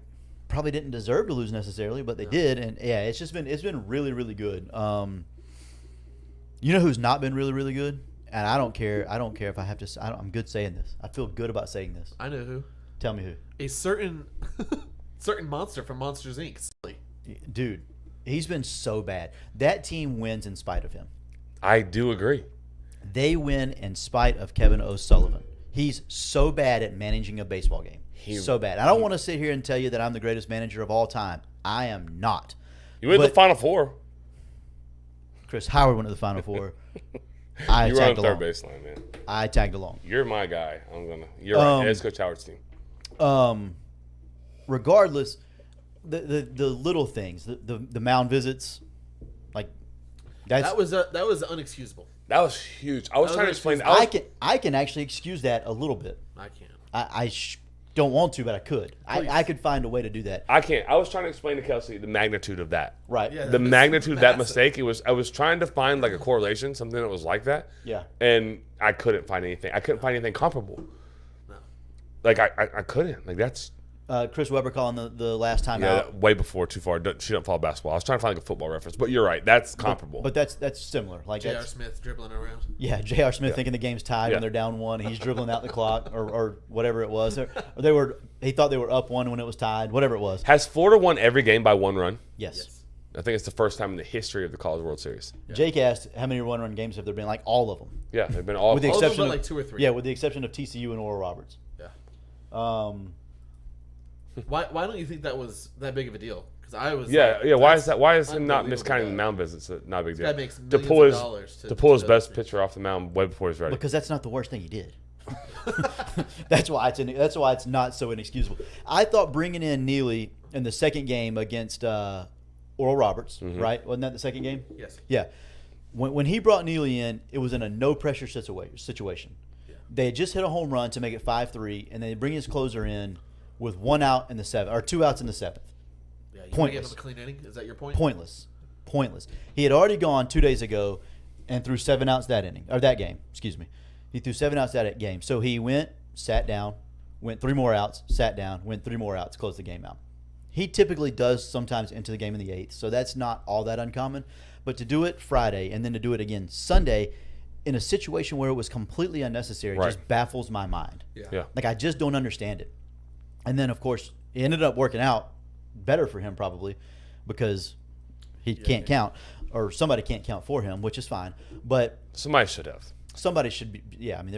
probably didn't deserve to lose necessarily, but they did. And yeah, it's been really, really good. You know who's not been really, really good? And I don't care if I have to. I'm good saying this. I feel good about saying this. I know who. Tell me who. A certain monster from Monsters Inc. Silly. Dude, he's been so bad. That team wins in spite of him. I do agree. They win in spite of Kevin O'Sullivan. He's so bad at managing a baseball game. So bad. I don't want to sit here and tell you that I'm the greatest manager of all time. I am not. You went to the But- Final Four. Chris Howard went to the Final Four. I You were on tagged third along. baseline, man. I tagged along. You're my guy. You're right. It's Coach Howard's team. Regardless, the little things, the mound visits, like that's That was unexcusable. That was huge. I was That trying to was explain. I can actually excuse that a little bit. I can't. I don't want to, but I could. I could find a way to do that. I can't. I was trying to explain to Kelsey the magnitude of that. Right. Yeah. The That's magnitude of that massive. mistake. I was trying to find like a correlation, something that was like that. Yeah. And I couldn't find anything. I couldn't find anything comparable. No. Like I couldn't. Like that's Chris Webber calling the last time yeah, out. way before too far. She don't follow basketball. I was trying to find like a football reference, but you're right. That's comparable. But that's similar. Like J.R. that's, Smith dribbling around. yeah, J.R. Smith thinking the game's tied Yeah. when they're down one. He's dribbling out the clock or whatever it was. Or he thought they were up one when it was tied. Whatever it was. Has Florida won every game by one run? Yes. Yes. I think it's the first time in the history of the College World Series. Jake asked how many one-run games have there been? Like all of them. Yeah, they've been all. With the All of them exception but of like 2 or 3. Yeah, with the exception of TCU and Oral Roberts. Yeah. Um, Why don't you think that was that big of a deal? Because I was. Yeah, like, yeah. Why that's is that? Why is him not unbelievable miscounting the bad. mound visits? Not a big deal. Guy makes To millions pull of his dollars to pull his to- best pitcher off the mound way before he's ready. because that's not the worst thing he did. that's why it's not so inexcusable. I thought bringing in Neely in the second game against Oral Roberts, right? Wasn't that the second game? Yes. Yeah. When he brought Neely in, it was in a no pressure situation. Yeah. They had just hit a home run to make it 5-3, and they bring his closer in with 1 out in the 7th or 2 outs in the 7th. Yeah. You Pointless. Give him a clean inning. Is that your point? Pointless. He had already gone 2 days ago and threw 7 outs that game. Excuse me. He threw 7 outs that game. So he went, sat down, went 3 more outs, sat down, went 3 more outs, closed the game out. He typically does sometimes into the game in the 8th, so that's not all that uncommon. But to do it Friday and then to do it again Sunday in a situation where it was completely unnecessary Right. just baffles my mind. Yeah. Like, I just don't understand it. And then, of course, it ended up working out better for him probably because he can't count, or somebody can't count for him, which is fine. But Somebody should have. somebody should be. Yeah, I mean,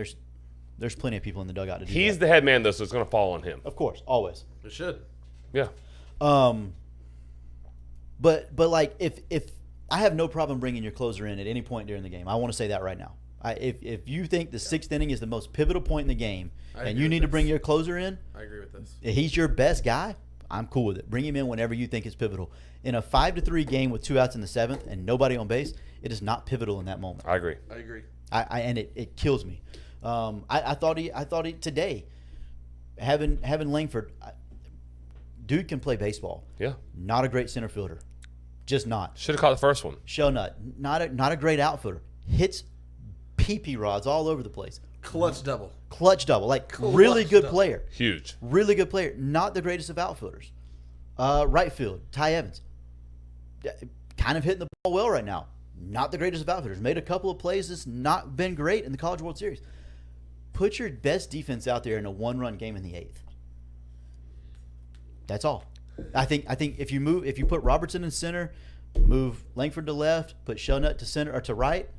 there's plenty of people in the dugout to do He's that. the head man though, so it's going to fall on him. Of course, always. It should. Yeah. But like if I have no problem bringing your closer in at any point during the game. I want to say that right now. If you think the 6th inning is the most pivotal point in the game, I and agree you with need to this. bring your closer in, I agree with this. he's your best guy. I'm cool with it. Bring him in whenever you think it's pivotal. In a 5-3 game with 2 outs in the 7th and nobody on base, it is not pivotal in that moment. I agree. I agree. And it kills me. I thought he today having Langford, dude can play baseball. Yeah. Not a great center fielder, just not. Should have caught the first one. Shellnut, not a great outfielder. Hits PP rods all over the place. Clutch double. Clutch double, like Clutch really good double. player. Huge. Really good player. Not the greatest of outfielders. Right field, Ty Evans. Kind of hitting the ball well right now. Not the greatest of outfielders. Made a couple of plays that's not been great in the College World Series. Put your best defense out there in a 1-run game in the 8th. That's all. I think if you put Robertson in center, move Langford to left, put Shellnut to center or to right,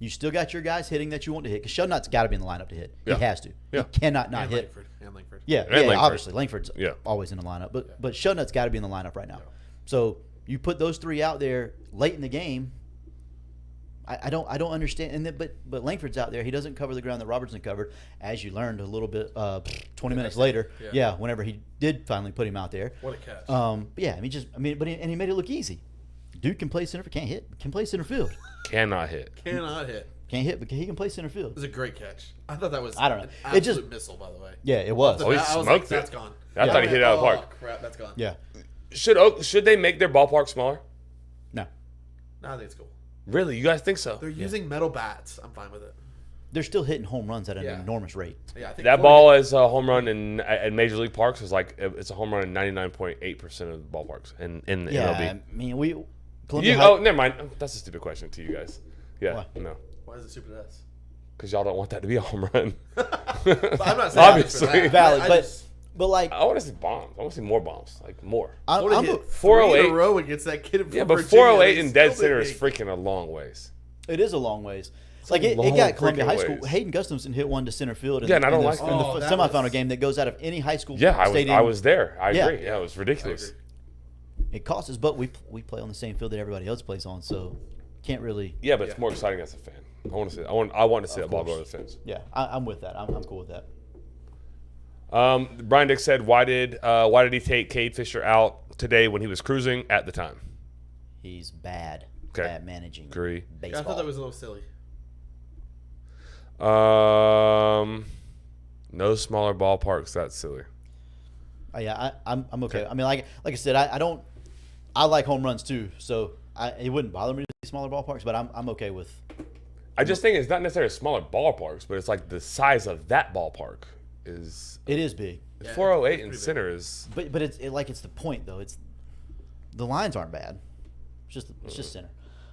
you still got your guys hitting that you want to hit. Because Shellnut's got to be in the lineup to hit. Yeah. He has to. Yeah. He cannot not And hit. Langford. And Langford. Yeah, And yeah, Langford. obviously Langford's Yeah. always in the lineup, but Shellnut's got to be in the lineup right now. So you put those 3 out there late in the game, I don't understand. And then, but Langford's out there. He doesn't cover the ground that Robertson covered, as you learned a little bit 20 minutes later. Yeah. Whenever he did finally put him out there. What a catch. But yeah, and he made it look easy. Dude can play center, can't hit, can play center field. Cannot hit. Cannot hit. Can't hit, but he can play center It field. was a great catch. I thought that was I don't know. an It just- absolute missile, by the way. Yeah, it was. Oh, he I was smoked like, it. that's gone. I thought he hit it out of the Oh, park. crap, that's gone. Yeah. Should they make their ballpark smaller? No. No, I think it's cool. Really? You guys think so? They're using metal bats. I'm fine with it. They're still hitting home runs at an Yeah. enormous rate. Yeah, I think That Florida- ball is a home run at Major League parks is like it's a home run in 99.8% of the ballparks in the Yeah, MLB. I mean, Columbia High- Oh, never mind. That's a stupid question to you guys. Yeah, Why? no, Why is it stupid S? because y'all don't want that to be a home run. But I'm not saying Obviously. obviously valid, but like I want to see bombs. I want to see more bombs, like more. I'm, Florida I'm hit 408. 3 in a row against that kid from Yeah, but Virginia. 408 They in dead still center didn't is make- freaking a long ways. it is a long ways. Like a it long got Columbia freaking High School. ways. Hayden Gustafson hit one to center field. In, Yeah, and I don't in like the, that. in the Oh, that semifinal was- game that goes out of any high school. Yeah, stadium. I was there. I Yeah. agree. Yeah, it was ridiculous. It costs us, but we play on the same field that everybody else plays on, so can't really. Yeah, but it's Yeah. more exciting as a fan. I want to see. I want to see that ball go course. to the fence. Yeah, I'm with that. I'm cool with that. Brian Dick said, "Why did he take Cade Fisher out today when he was cruising at the time?" He's bad Okay. at managing Agree. Yeah, baseball. I thought that was a little silly. No smaller ballparks. That's silly. Oh, yeah, I'm okay. I mean, like I said, I don't. I like home runs too, so it wouldn't bother me to see smaller ballparks, but I'm okay with. I just think it's not necessarily smaller ballparks, but it's like the size of that ballpark is It is big, Yeah, 408 it's in pretty center is. but it's the point though. It's the lines aren't bad. It's just center.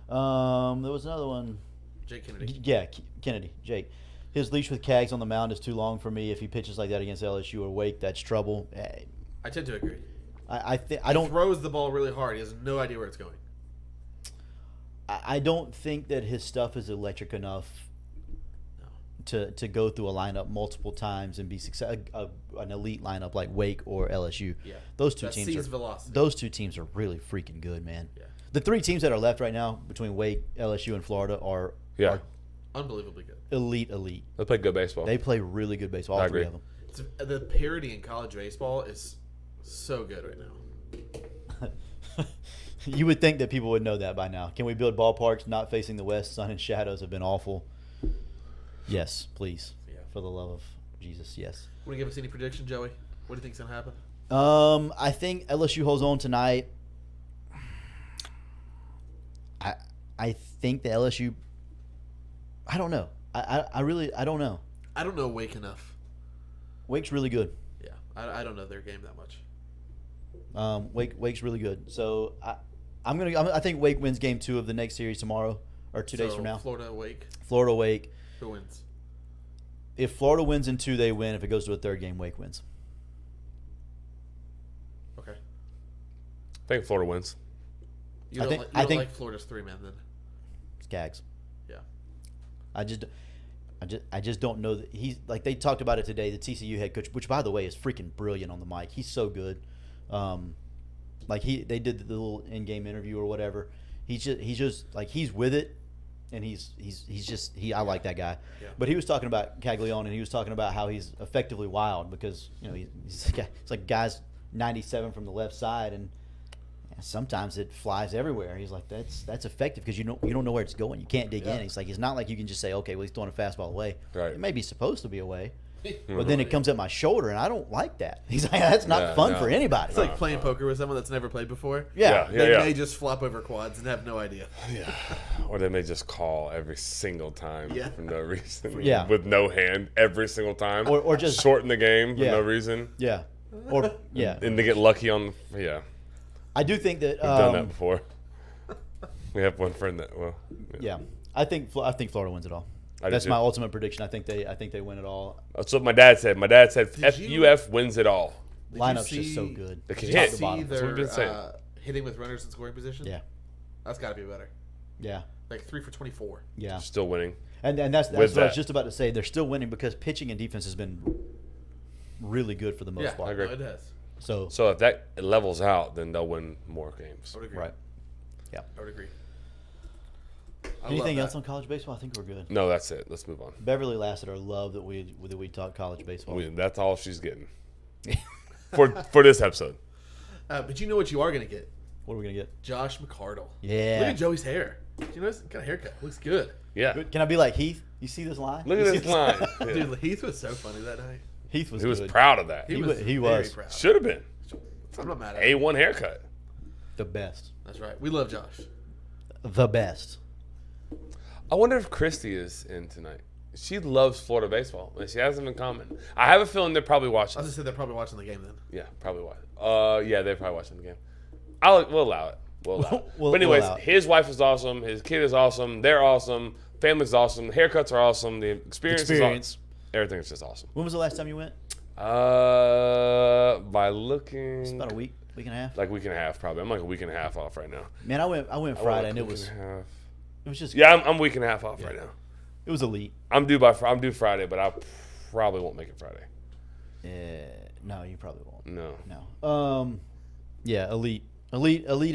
There was another one. Jake Kennedy. Yeah, Kennedy, Jake. His leash with Cags on the mound is too long for me. If he pitches like that against LSU or Wake, that's trouble. I tend to agree. I He don't throws the ball really hard. He has no idea where it's going. I don't think that his stuff is electric enough to go through a lineup multiple times and be an elite lineup like Wake or LSU. Yeah. Those two That teams sees are velocity. those two teams are really freaking good, man. Yeah. The three teams that are left right now between Wake, LSU, and Florida are Yeah. Unbelievably good. elite. They play good baseball. They play really good baseball. All I three agree. of them. The parity in college baseball is so good right now. You would think that people would know that by now. Can we build ballparks not facing the west? Sun and shadows have been awful. Yes, please. Yeah. For the love of Jesus, yes. Want to give us any prediction, Joey? What do you think's gonna happen? I think LSU holds on tonight. I think the LSU. I don't know. I really don't know. I don't know Wake enough. Wake's really good. Yeah, I don't know their game that much. Wake's really good. So I think Wake wins game 2 of the next series tomorrow or 2 days So, from now. Florida, Wake. Florida Wake. Who wins? If Florida wins in 2, they win. If it goes to a third game, Wake wins. Okay. I think Florida wins. You I don't, think- like, you I don't think- like Florida's 3-man then? Skags. Yeah. I just don't know that he's like they talked about it today. The TCU head coach, which by the way is freaking brilliant on the mic. He's so good. Like they did the little in-game interview or whatever. He's just like he's with it, and I like that guy. Yeah. But he was talking about Caglione, and he was talking about how he's effectively wild because it's like guys 97 from the left side, and sometimes it flies everywhere. He's like that's effective because you don't know where it's going. You can't dig in. He's like it's not like you can just say okay, well he's throwing a fastball away. Right. It may be supposed to be away. But then it comes at my shoulder, and I don't like that. He's like, that's not fun for anybody. It's like playing poker with someone that's never played before. yeah. They may just flop over quads and have no idea. Yeah. Or they may just call every single time Yeah. for no reason. Yeah. With no hand every single time. Or just- shorten the game for Yeah. no reason. Yeah. Or yeah. And they get lucky on. Yeah. I do think that. We've done that before. We have one friend that. Well. Yeah. I think Florida wins it all. I do That's too. my ultimate prediction. I think they win it all. That's what my dad said. My dad said Did you- FUF wins it all. Did you Lineup's see- just so good. They can Did you hit. see bottom. That's what we've been saying. their hitting with runners in scoring position? Yeah. That's got to be better. Yeah. Like 3 for 24. Yeah. Still winning. And that's With what I was that. just about to say. They're still winning because pitching and defense has been really good for the most Yeah, part. I agree. no, it has. So So if that levels out, then they'll win more games. I would agree. right. I would agree. Anything else on college baseball? I think we're good. No, that's it. Let's move on. Beverly lasted our love that we talk college baseball. That's all she's getting for this episode. But you know what you are going to get? What are we gonna get? Josh McCardle. Yeah. Look at Joey's hair. You know, this kind of haircut. Looks good. Yeah. Can I be like Heath? You see this line? Look at You see this line. Yeah. Dude, Heath was so funny that night. Heath was. He was good. proud of that. He very was. proud. Should have been. I'm not mad at him. A1 haircut. The best. That's right. We love Josh. The best. I wonder if Christy is in tonight. She loves Florida baseball. She has them in common. I have a feeling they're probably I watching. was just said they're probably watching the game then. Yeah, probably watching. Yeah, they're probably watching the game. We'll allow it. We'll allow it. We'll But anyways, allow it. his wife is awesome. His kid is awesome. They're awesome. Family's awesome. Haircuts are awesome. The experience. Is awesome. Everything is just awesome. When was the last time you went? By looking. It's about a week and a half. Like a week and a half, probably. I'm like a week and a half off right now. Man, I went Friday and it was just Yeah, I'm a week and a half off right now. it was elite. I'm due Friday, but I probably won't make it Friday. No, you probably won't. No. Yeah, elite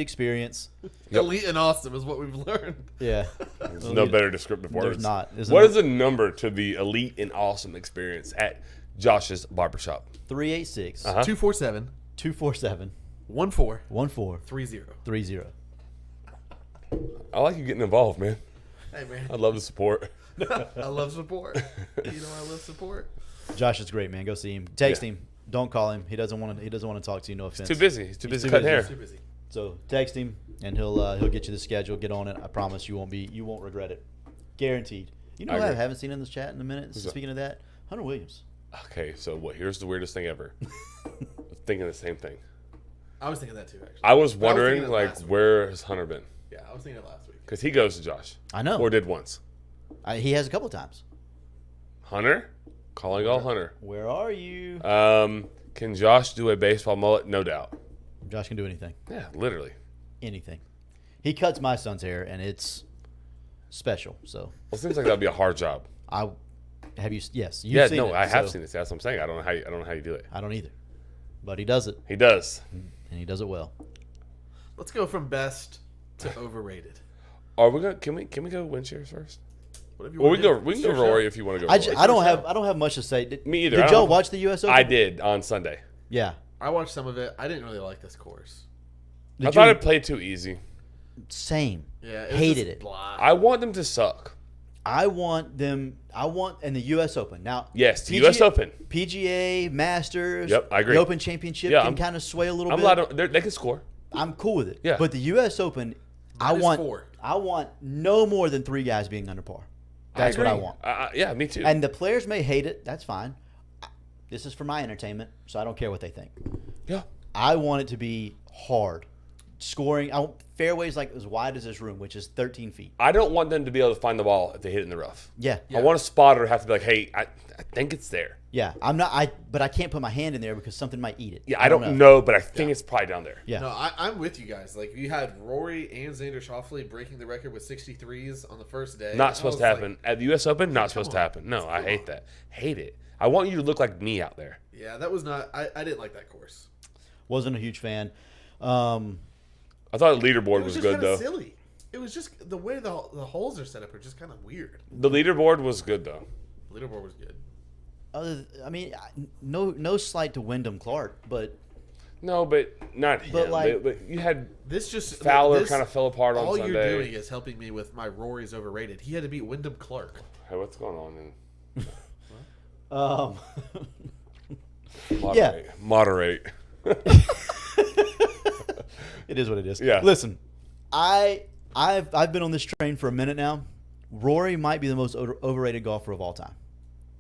experience. Yep. Elite and awesome is what we've learned. Yeah. There's no better descriptive words. There's not. What is the number to the elite and awesome experience at Josh's barbershop? 386 Uh-huh. 247 247 14 1430. 30. I like you getting involved, man. Hey man, I love the support. I love support. You know I love support. Josh is great, man. Go see him. Text Yeah. him. Don't call him. He doesn't want to talk to you. No offense. Too busy. He's too busy too cutting busy. hair. Too busy. So text him and he'll get you the schedule. Get on it. I promise you won't regret it. Guaranteed. You know I who I agree. haven't seen in this chat in a minute. Who's that? Speaking of that, Hunter Williams. Okay, so here's the weirdest thing ever. Thinking the same thing. I was thinking that too, actually. I was But I was wondering, thinking it like, last week. where has Hunter been? Yeah, I was thinking it last week. Because he goes to Josh. I know. Or did once. He has a couple of times. Hunter? Calling all Hunter. Where are you? Can Josh do a baseball mullet? No doubt. Josh can do anything. Yeah, literally. Anything. He cuts my son's hair and it's special. So Well, it seems like that'd be a hard job. I have you. Yes, you've Yeah, seen no, it, I have so seen it. That's what I'm saying. I don't know how you do it. I don't either, but he does it He does. and he does it well. Let's go from best to overrated. Are we gonna? Can we go win shares first? Whatever you Or want we to can do. go. We can It's go your show. Rory if you want to go. I Rory. don't have much to say. Me either. Did I y'all don't- watch the U.S. Open? I did on Sunday. Yeah. I watched some of it. I didn't really like this course. Did I thought you- it played too easy. Same. Yeah, it was Hated just it. blah. I want them to suck. I want in the U.S. Open now. Yes, the U.S. Open. PGA, Masters. Yep, I agree. The Open Championship Yeah, can I'm- kind of sway a little I'm bit. allowed to. They can score. I'm cool with it. Yeah. But the U.S. Open, I is want 4. I want no more than 3 guys being under par. That's what I agree. want. Yeah, me too. And the players may hate it. That's fine. This is for my entertainment, so I don't care what they think. yeah. I want it to be hard. Scoring. I want fairways like as wide as this room, which is 13 feet. I don't want them to be able to find the ball if they hit it in the rough. Yeah. I want a spotter to have to be like, hey, I think it's there. Yeah. But I can't put my hand in there because something might eat it. Yeah, I don't know, but I think it's probably down there. Yeah. No, I'm with you guys. Like, you had Rory and Xander Schauffele breaking the record with 63s on the first day. Not I supposed was to happen. At the U.S. Open, not supposed to on. happen. No, I hate that. Hate it. I want you to look like me out there. Yeah, that was not. I didn't like that course. Wasn't a huge fan. I thought the leaderboard It was was just good, kind though. of silly. It was just the way the holes are set up are just kind of weird. The leaderboard was good, though. Leaderboard was good. No slight to Wyndham Clark, but No, but not him. But, like- but you had This just Fowler this- kind of fell apart on all Sunday. you're doing is helping me with my Rory's overrated. He had to beat Wyndham Clark. Hey, what's going on? Yeah. Moderate. it is what it is. Yeah. Listen, I've been on this train for a minute now. Rory might be the most overrated golfer of all time.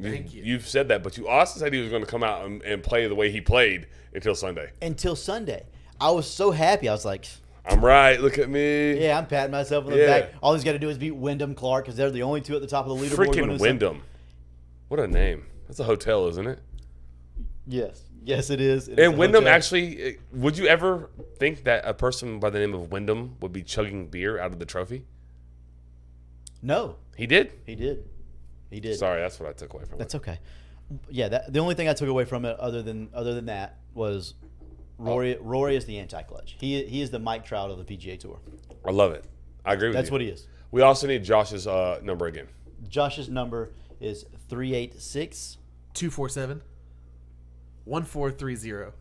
Thank you. You've said that, but you also said he was going to come out and play the way he played until Sunday. Until Sunday, I was so happy. I was like, I'm right. Look at me. yeah, I'm patting myself on the Yeah. back. All he's got to do is beat Wyndham Clark because they're the only two at the top of the leaderboard. Freaking winning Wyndham. What a name. That's a hotel, isn't it? Yes, it is. It is And a Wyndham, hotel. actually, would you ever think that a person by the name of Wyndham would be chugging beer out of the trophy? No, He did? he did. He did. Sorry, that's what I took away from That's it. okay. Yeah, the only thing I took away from it, other than that, was Rory. Rory is the anti-clutch. He is the Mike Trout of the PGA Tour. I love it. I agree with you. That's what he is. We also need Josh's number again. Josh's number is 386. 247 1430.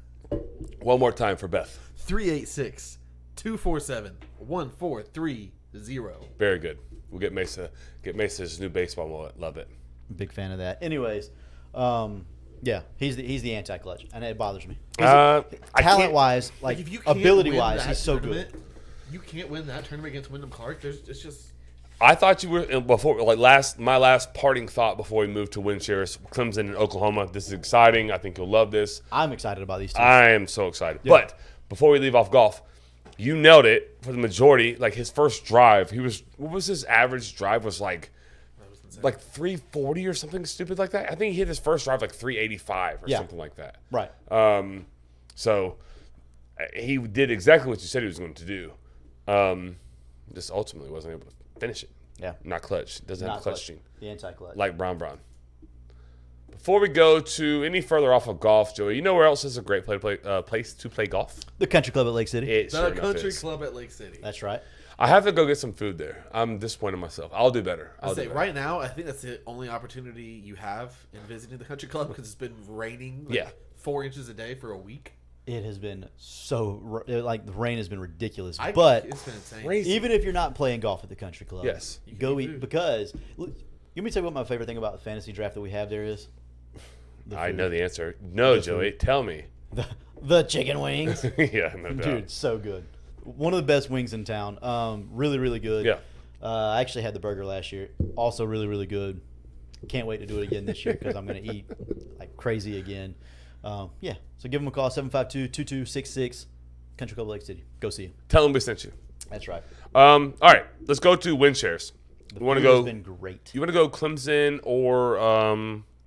One more time for Beth. 386 247 1430. Very good. We'll get Mesa's new baseball mullet. Love it. Big fan of that. Anyways, yeah, he's the anti-clutch, and it bothers me. Talent-wise, like if you can't ability-wise, win he's that so tournament, good. You can't win that tournament against Wyndham Clark. It's just I thought you were before, like my last parting thought before we moved to Windshares, Clemson in Oklahoma. This is exciting. I think you'll love this. I'm excited about these two. I am so excited. Yeah. But before we leave off golf, you nailed it for the majority. Like his first drive, what was his average drive? Was like 340 or something stupid like that. I think he hit his first drive like 385 or something like that. Right. So he did exactly what you said he was going to do. Just ultimately wasn't able to finish it. Yeah. Not clutch. Doesn't have Not the clutch gene. The anti-clutch. Like Brown. Before we go to any further off of golf, Joey, you know where else is a great place to play golf? The Country Club at Lake City. It the sure enough country is. club at Lake City. That's right. I have to go get some food there. I'm disappointed in myself. I'll do better. I say right now, I think that's the only opportunity you have in visiting the country club because it's been raining 4 inches a day for a week. It has been the rain has been ridiculous. It's But been insane. Crazy. even if you're not playing golf at the Country Club, Yes. go eat eat food. because let me tell you what my favorite thing about the fantasy draft that we have there is. I know the answer. No, Joey, tell me. The chicken wings. Yeah, no doubt. Dude, so good. One of the best wings in town. Really, really good. Yeah. I actually had the burger last year. Also really, really good. Can't wait to do it again this year because I'm going to eat like crazy again. Yeah. So give them a call, 752-2266, Country Club Lake City. Go see him. Tell them we sent you. That's right. All right, let's go to Windshares. You want to food has go? been great. You want to go Clemson or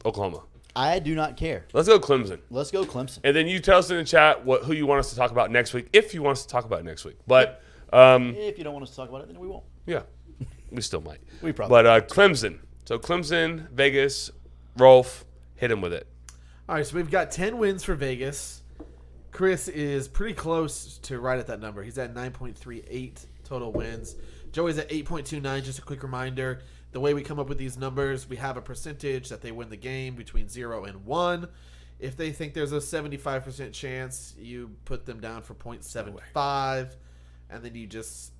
Oklahoma? I do not care. Let's go Clemson. Let's go Clemson. And then you tell us in the chat who you want us to talk about next week, if you want us to talk about it next week. But If you don't want us to talk about it, then we won't. yeah, we still might. We probably. But Clemson. So Clemson, Vegas, Rolf, hit him with it. All right, so we've got 10 wins for Vegas. Chris is pretty close to right at that number. He's at 9.38 total wins. Joey's at 8.29. Just a quick reminder, the way we come up with these numbers, we have a percentage that they win the game between 0 and 1. If they think there's a 75% chance, you put them down for 0.75, and then you just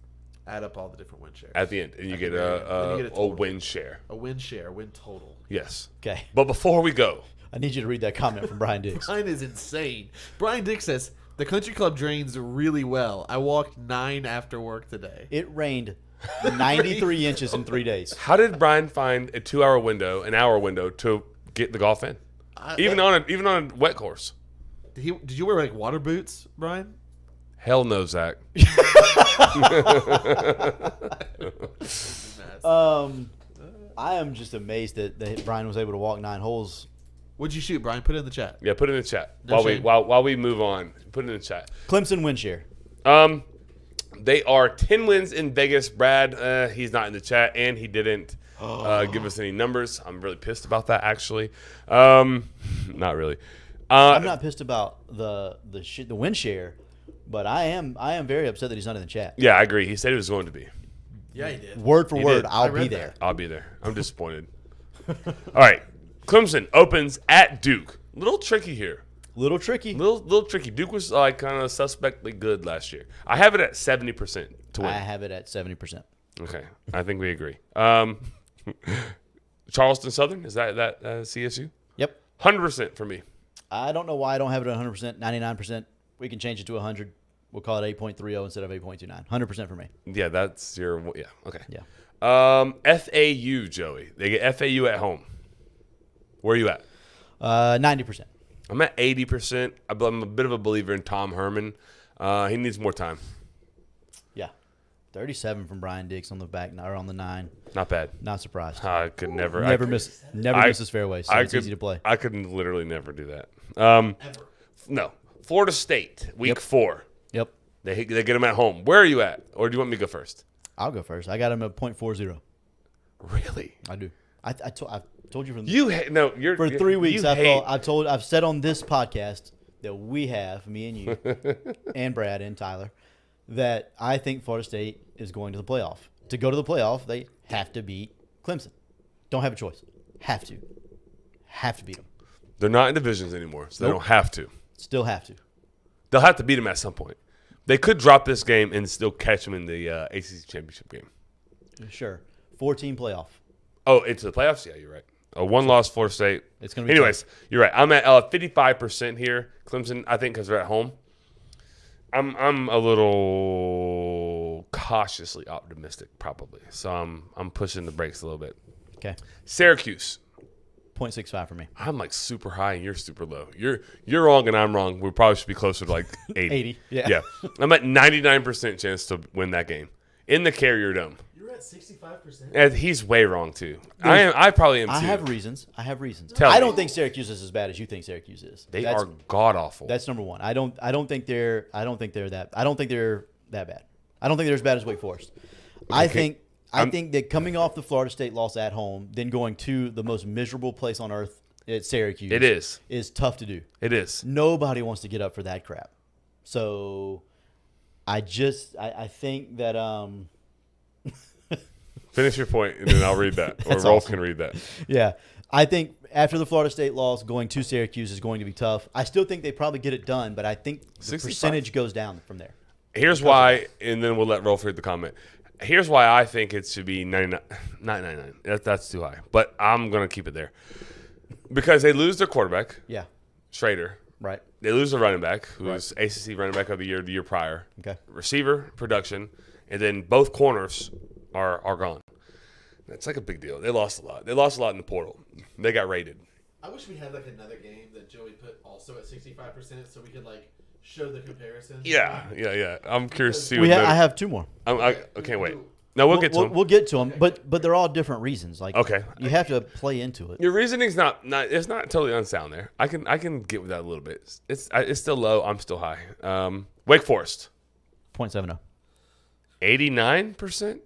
add up all the different win shares. At the end, and you get Then a you get a total. win share. A win share, win total. Yes. Okay. But before we go, I need you to read that comment from Brian Diggs. Brian is insane. Brian Dick says, the country club drains really well. I walked 9 after work today. It rained 93 inches in 3 days. how did Brian find a 2 hour window, an hour window to get the golf in? Even on a wet course. Did you wear like water boots, Brian? Hell no, Zach. I am just amazed that Brian was able to walk 9 holes. What'd you shoot, Brian? Put it in the chat. Yeah, put it in the chat No shame. while we move on. Put it in the chat. Clemson win share. They are 10 wins in Vegas. Brad, he's not in the chat, and he didn't give us any numbers. I'm really pissed about that, actually. Not really. I'm not pissed about the win share, but I am very upset that he's not in the chat. Yeah, I agree. He said he was going to be. Yeah, he did. Word for He word, did. I'll I be read there. I'll be there. I'm disappointed. All right. Clemson opens at Duke. Little tricky here. Little tricky. Little tricky. Duke was like kind of suspectly good last year. I have it at 70% to win. I have it at 70%. Okay, I think we agree. Charleston Southern, is that CSU? Yep. 100% for me. I don't know why I don't have it at 100%, 99%. We can change it to 100. We'll call it 8.30 instead of 8.29. 100% for me. Yeah, that's your okay. Yeah. FAU, Joey. They get FAU at home. Where are you at? 90%. I'm at 80%. I'm a bit of a believer in Tom Herman. He needs more time. Yeah. 37 from Brian Dix on the back or on the 9. Not bad. Not surprised. I could never. Misses fairway, so it's easy to play. I could literally never do that. No. Florida State, week 4. Yep. They get them at home. Where are you at? Or do you want me to go first? I'll go first. I got him at 0.40. Really? I do. I told you from For 3 weeks. I've said on this podcast that we have, me and you, and Brad and Tyler, that I think Florida State is going to the playoff. To go to the playoff, they have to beat Clemson. Don't have a choice. Have to beat them. They're not in divisions anymore, so they Nope. don't have to. Still have to. They'll have to beat them at some point. They could drop this game and still catch them in the ACC championship game. Sure. 14 playoff. Oh, into the playoffs? Yeah, you're right. A one-loss Florida State. It's gonna be Anyways, you're right. I'm at 55% here. Clemson, I think, because they're at home. I'm a little cautiously optimistic, probably. So I'm pushing the brakes a little bit. Okay. Syracuse. 0.65 for me. I'm like super high and you're super low. You're wrong and I'm wrong. We probably should be closer to like 80. 80. Yeah. Yeah. I'm at 99% chance to win that game in the Carrier Dome. You're at 65%. And he's way wrong too. I probably am too. I have reasons. Tell I me. don't think Syracuse is as bad as you think Syracuse is. They That's- are god awful. That's number one. I don't think they're that bad. I don't think they're as bad as Wake Forest. I think that coming off the Florida State loss at home, then going to the most miserable place on earth at Syracuse, It is tough to do. It is. Nobody wants to get up for that crap. So I think that Finish your point and then I'll read that. Or That's Rolf awesome. can read that. yeah, I think after the Florida State loss, going to Syracuse is going to be tough. I still think they probably get it done, but I think the 65. percentage goes down from there. Here's why, and then we'll let Rolf read the comment. Here's why I think it should be 99, not 99. That's too high. But I'm going to keep it there. Because they lose their quarterback, Yeah, Schrader. right. They lose the running back, who was ACC running back of the year prior. Okay. Receiver, production, and then both corners are gone. That's like a big deal. They lost a lot. They lost a lot in the portal. They got raided. I wish we had like another game that Joey put also at 65% so we could like show the comparison. Yeah. I'm curious to see I what have two more. I can't wait. No, we'll get to them. We'll get to them, but they're all different reasons. Like, Okay. you have to play into it. Your reasoning's not it's not totally unsound there. I can get with that a little bit. It's still low. I'm still high. Wake Forest, 0.70. 89%.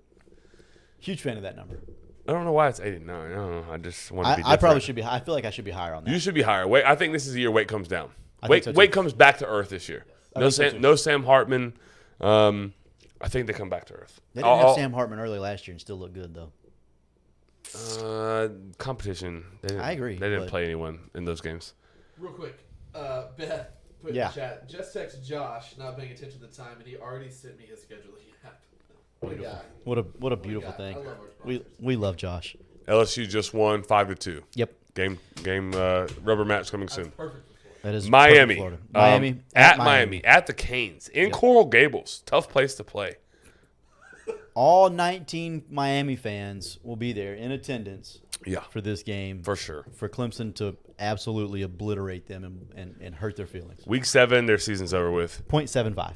Huge fan of that number. I don't know why it's 89. I don't know. I just want to be I probably different. should be. I feel like I should be higher on that. You should be higher. Wait, I think this is the year Wake comes down. I Wake think so, too. Wake comes back to earth this year. No think so, Sam, too. no Sam Hartman. I think they come back to earth. They didn't have Sam Hartman early last year and still look good though. Competition. They didn't, I agree, They didn't but- play anyone in those games. Real quick, Beth put in Yeah. the chat. Just text Josh, not paying attention to the time, and he already sent me his schedule. What a guy. What a beautiful guy. thing. I love our We sponsors. love Josh. LSU just won 5-2. Yep. Game rubber match coming That's soon. perfect for Florida. That is Miami. perfect Florida. Miami at Miami at the Canes in Yep. Coral Gables. Tough place to play. All 19 Miami fans will be there in attendance Yeah, for this game. for sure. For Clemson to absolutely obliterate them and hurt their feelings. Week 7, their season's over with. 0.75.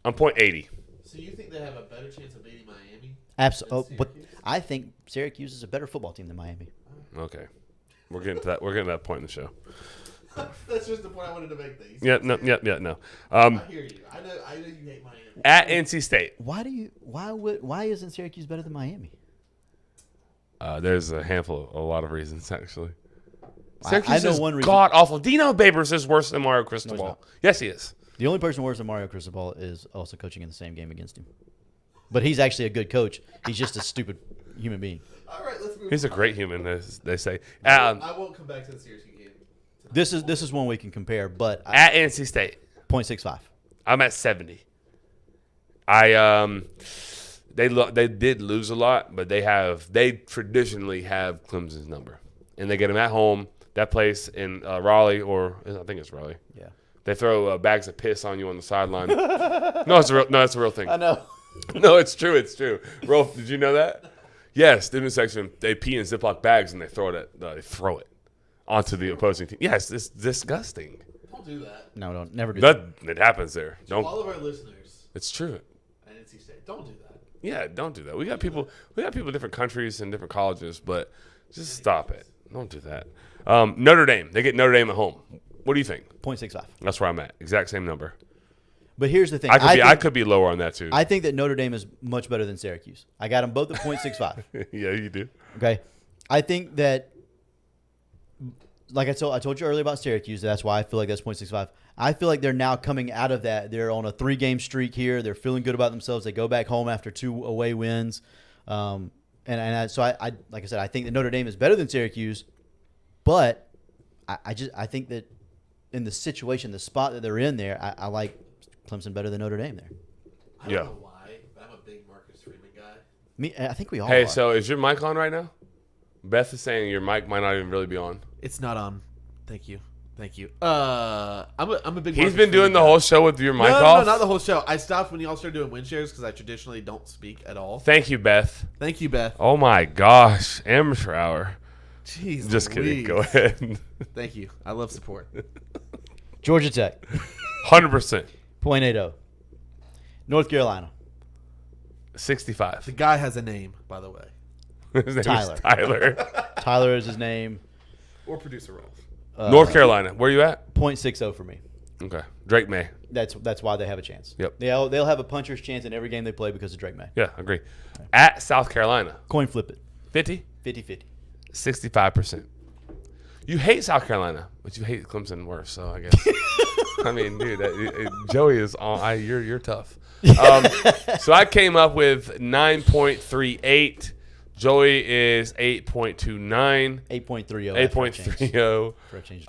I'm .80. So you think they have a better chance of beating Miami? Absolutely. But Syracuse? I think Syracuse is a better football team than Miami. Okay, we're getting to that. We're getting to that point in the show. That's just the point I wanted to make. Things. Yeah, no. I hear you. I know you hate Miami. At NC State, Why isn't Syracuse better than Miami? there's a lot of reasons actually. I Syracuse know is one reason. god awful. Dino Babers is worse than Mario No, Cristobal. not. Yes, he is. The only person worse than Mario Cristobal is also coaching in the same game against him. But he's actually a good coach. He's just a stupid human being. All right, let's move. He's a on. great human, as they say. I won't come back to the Syracuse game. This is one we can compare, but At NC State, 0.65. I'm at 70. They did lose a lot, but they traditionally have Clemson's number, and they get them at home. That place in Raleigh, or I think it's Raleigh. Yeah. They throw bags of piss on you on the sideline. No, it's a real thing. know. No, it's true. It's true. Rolf, did you know that? Yes, student section. They pee in Ziploc bags and they throw it onto the opposing team. Yes, it's disgusting. Don't do that. No, don't never do that. That it happens there. To Don't. all of our listeners It's true. at NC State, don't do that. Yeah, don't do that. We got people in different countries and different colleges, but just stop it. Don't do that. Notre Dame. They get Notre Dame at home. What do you think? 0.65. That's where I'm at. Exact same number. But here's the thing. I could be lower on that too. I think that Notre Dame is much better than Syracuse. I got them both at 0.65. Yeah, you do. Okay. I think that like I told you earlier about Syracuse. That's why I feel like that's 0.65. I feel like they're now coming out of that. They're on a 3-game streak here. They're feeling good about themselves. They go back home after 2 away wins. So I like I said, I think that Notre Dame is better than Syracuse, but I think that in the situation, the spot that they're in there, I like Clemson better than Notre Dame there. I don't know why, but I'm a big Marcus Freeman guy. I think we all Hey, are. so is your mic on right now? Beth is saying your mic might not even really be on. It's not on. Thank you. I'm a big. He's Marcus been doing Freeman the guy. whole show with your mic No, off. not the whole show. I stopped when y'all started doing win shares because I traditionally don't speak at all. Thank you, Beth. Thank you, Beth. Oh my gosh, amateur hour. Jeez, Just kidding. Louise. Go ahead. Thank you. I love support. Georgia Tech, 100%. 0.80. North Carolina, 65. The guy has a name, by the way, His name Tyler. is Tyler. Tyler is his name. or producer Rolf. North Carolina. Where you at? 0.60 for me. Okay. Drake May. That's why they have a chance. Yep. They'll have a puncher's chance in every game they play because of Drake May. Yeah, agree. At South Carolina. Coin flip it. 50? 50-50. 65%. You hate South Carolina, but you hate Clemson worse, so I guess. I mean, dude, Joey is on. You're tough. So I came up with 9.38. Joey is 8.29. 8.30. 8.30. For a change.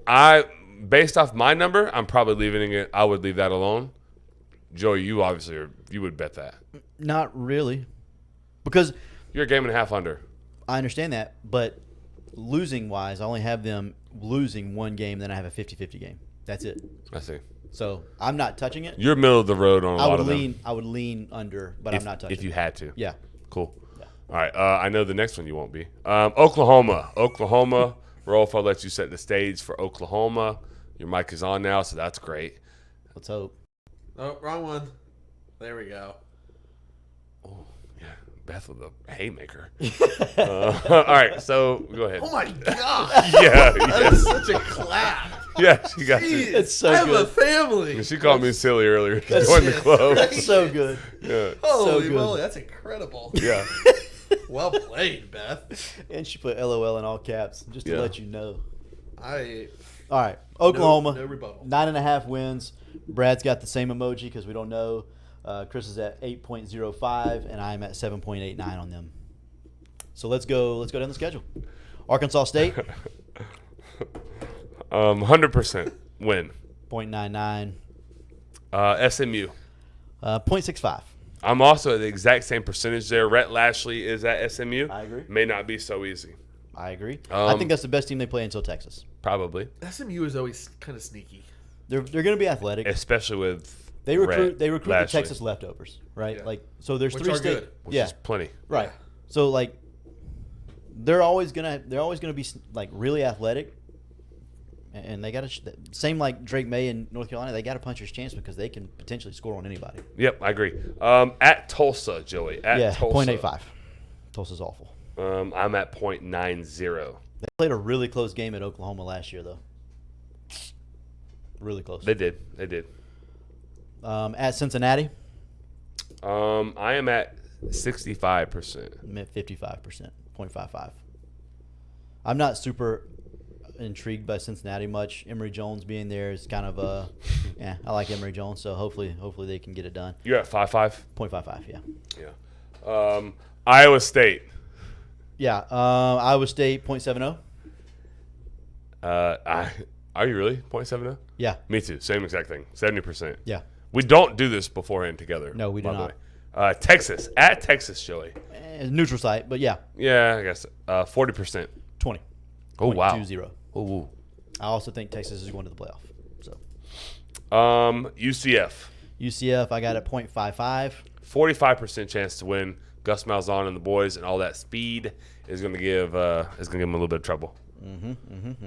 I based off my number, I'm probably leaving it. I would leave that alone. Joey, you obviously you would bet that. Not really. Because You're a game and a half under. I understand that, but losing wise, I only have them losing one game, then I have a 50-50 game. That's it. I see. So I'm not touching it. You're middle of the road on a I lot would of lean. them. I would lean under, but I'm not touching. If you it. had to. Yeah. Cool. Yeah. All right. I know the next one you won't be. Oklahoma. Rolf, I'll let you set the stage for Oklahoma. Your mic is on now, so that's great. Let's hope. Oh, wrong one. There we go. Oh, yeah. Beth with a haymaker. All right. So go ahead. Oh my god! Yeah. That is such a clap. Yeah. She got Jeez, It's so I have good. a family. She called me silly earlier. Join the club. That's so good. Yeah. Holy good. moly, that's incredible. Yeah. Well played, Beth. And she put LOL in all caps just to Yeah. let you know. All right. All right. Oklahoma. No rebuttal. 9.5 wins. Brad's got the same emoji because we don't know. Chris is at 8.05, and I'm at 7.89 on them. So let's go down the schedule. Arkansas State, 100% win. 0.99. SMU. 0.65. I'm also at the exact same percentage there. Rhett Lashley is at SMU. I agree. May not be so easy. I agree. I think that's the best team they play until Texas. Probably. SMU is always kind of sneaky. They're going to be athletic. Especially with They recruit Rhett the Lashley, Texas leftovers, right? Yeah. Like so. There's Which three are state, good. which yeah, is plenty. right. So like, they're always gonna be like really athletic, and they got to same like Drake May in North Carolina. They got a puncher's chance because they can potentially score on anybody. Yep, I agree. At Tulsa, Joey. At Tulsa. 0.85. Tulsa's awful. I'm at 0.90. They played a really close game at Oklahoma last year, though. Really close. They did. At Cincinnati, I am at 65%. I'm at 55%, 0.55. I'm not super intrigued by Cincinnati much. Emory Jones being there is kind of I like Emory Jones, so hopefully they can get it done. You're at 5.5? 0.55, yeah. Yeah. Iowa State. Yeah, Iowa State 0.70. Are you really 0.70? Yeah, Me too. Same exact thing. 70%. yeah. We don't do this beforehand together. No, we do by the not. way. Texas. At Texas, Joey. Neutral site, but yeah, Yeah, I guess 40%. 20. Oh, wow. 0.20. Ooh. I also think Texas is going to the playoff. So UCF. UCF, I got at 0.55. 45% chance to win. Gus Malzahn and the boys and all that speed is going to give them a little bit of trouble.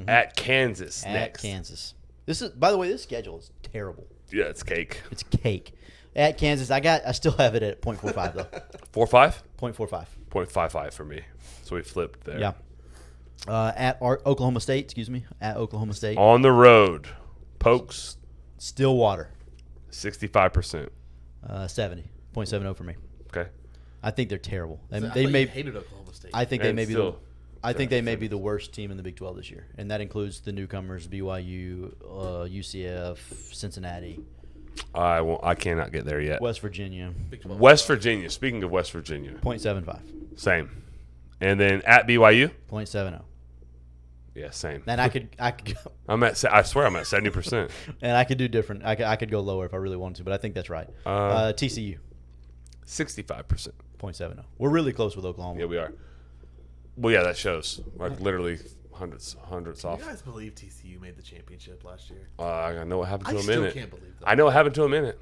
At Kansas At next. Kansas. This is, by the way, this schedule is terrible. Yeah, it's cake. It's cake. At Kansas, I still have it at 0.45 though. 4.5? 0.45. 0.55 for me. So we flipped there. Yeah. At Oklahoma State, excuse me. At Oklahoma State. On the road. Pokes, Stillwater, 65%. 70. 0.70 for me. Okay. I think they're terrible. I They thought may. you hated Oklahoma State. I think they And may be. still I think they may be the worst team in the Big 12 this year, and that includes the newcomers: BYU, UCF, Cincinnati, I cannot get there yet. West Virginia. Big 12. West Virginia. Speaking of West Virginia, 0.75, same. And then at BYU, 0.70. yeah, same. And I could I swear I'm at 70%. and I could do different. I could go lower if I really wanted to, but I think that's right. TCU, 65%. 0.70. We're really close with Oklahoma. Yeah, we are. Well, yeah, that shows. Like literally hundreds Do off. you guys believe TCU made the championship last year? I know what happened to I them still in it. can't believe that. I know what happened to them in it.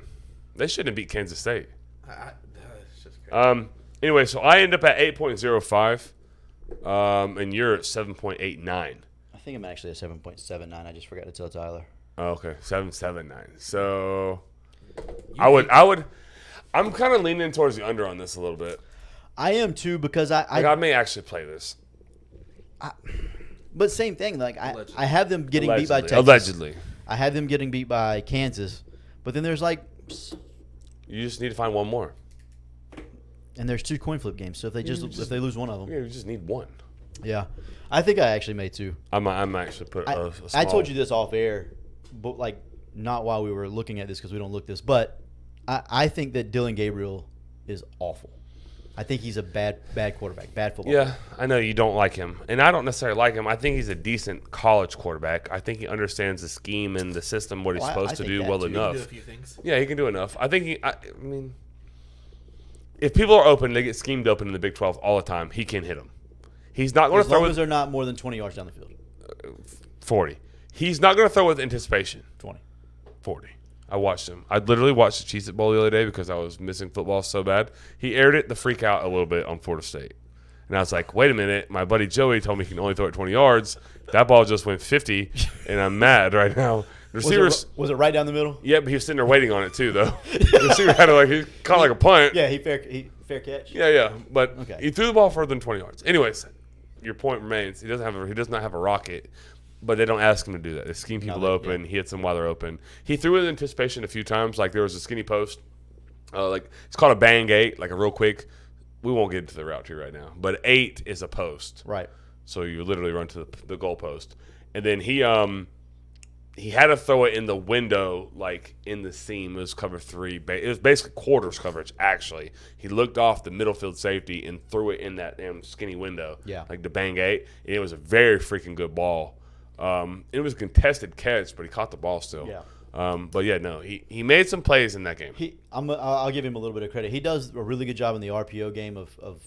They shouldn't have beat Kansas State. It's just crazy. Anyway, so I end up at 8.05, and you're at 7.89. I think I'm actually at 7.79. I just forgot to tell Tyler. Oh, okay, 7.79. So I'm kind of leaning towards the under on this a little bit. I am too because I may actually play this. But same thing. Like Allegedly. I have them getting beat by Texas. Allegedly. I have them getting beat by Kansas, but then there's You just need to find one more. and there's 2 coin flip games. So if they lose one of them, Yeah, you just need one. yeah, I think I actually made 2. I'm actually put a small. I told you this off air, but like not while we were looking at this because we don't look this. But I think that Dylan Gabriel is awful. I think he's a bad quarterback, bad football. Yeah, I know you don't like him, and I don't necessarily like him. I think he's a decent college quarterback. I think he understands the scheme and the system, what he's Well, I supposed to think do that well too. You can enough. do a few things. Yeah, he can do enough. I think I mean, if people are open, they get schemed open in the Big 12 all the time. He can hit them. He's not going As to throw long as with they're not more than 20 yards down the field. 40. He's not going to throw with anticipation. 20. 40. I watched him. I literally watched the Cheez-It Bowl the other day because I was missing football so bad. He aired it to freak out a little bit on Florida State. And I was like, wait a minute. My buddy Joey told me he can only throw it 20 yards. That ball just went 50, and I'm mad right now. The receivers, Was it right down the middle? yeah, but he was sitting there waiting on it too, though. The receiver had to he caught like a punt. Yeah, he fair catch. Yeah. But Okay. he threw the ball further than 20 yards. Anyways, your point remains. He does not have a rocket. But they don't ask him to do that. They scheme people open. Yeah. He hits them while they're open. He threw with anticipation a few times. Like there was a skinny post. It's called a bang 8, like a real quick. We won't get into the route here right now. But 8 is a post. Right. So you literally run to the goal post. And then he had to throw it in the window, like in the seam. It was cover 3. It was basically quarters coverage, actually. He looked off the middle field safety and threw it in that damn skinny window. Yeah. Like the bang 8. And it was a very freaking good ball. It was a contested catch, but he caught the ball still. Yeah. But yeah, no, he made some plays in that game. I'll give him a little bit of credit. He does a really good job in the RPO game of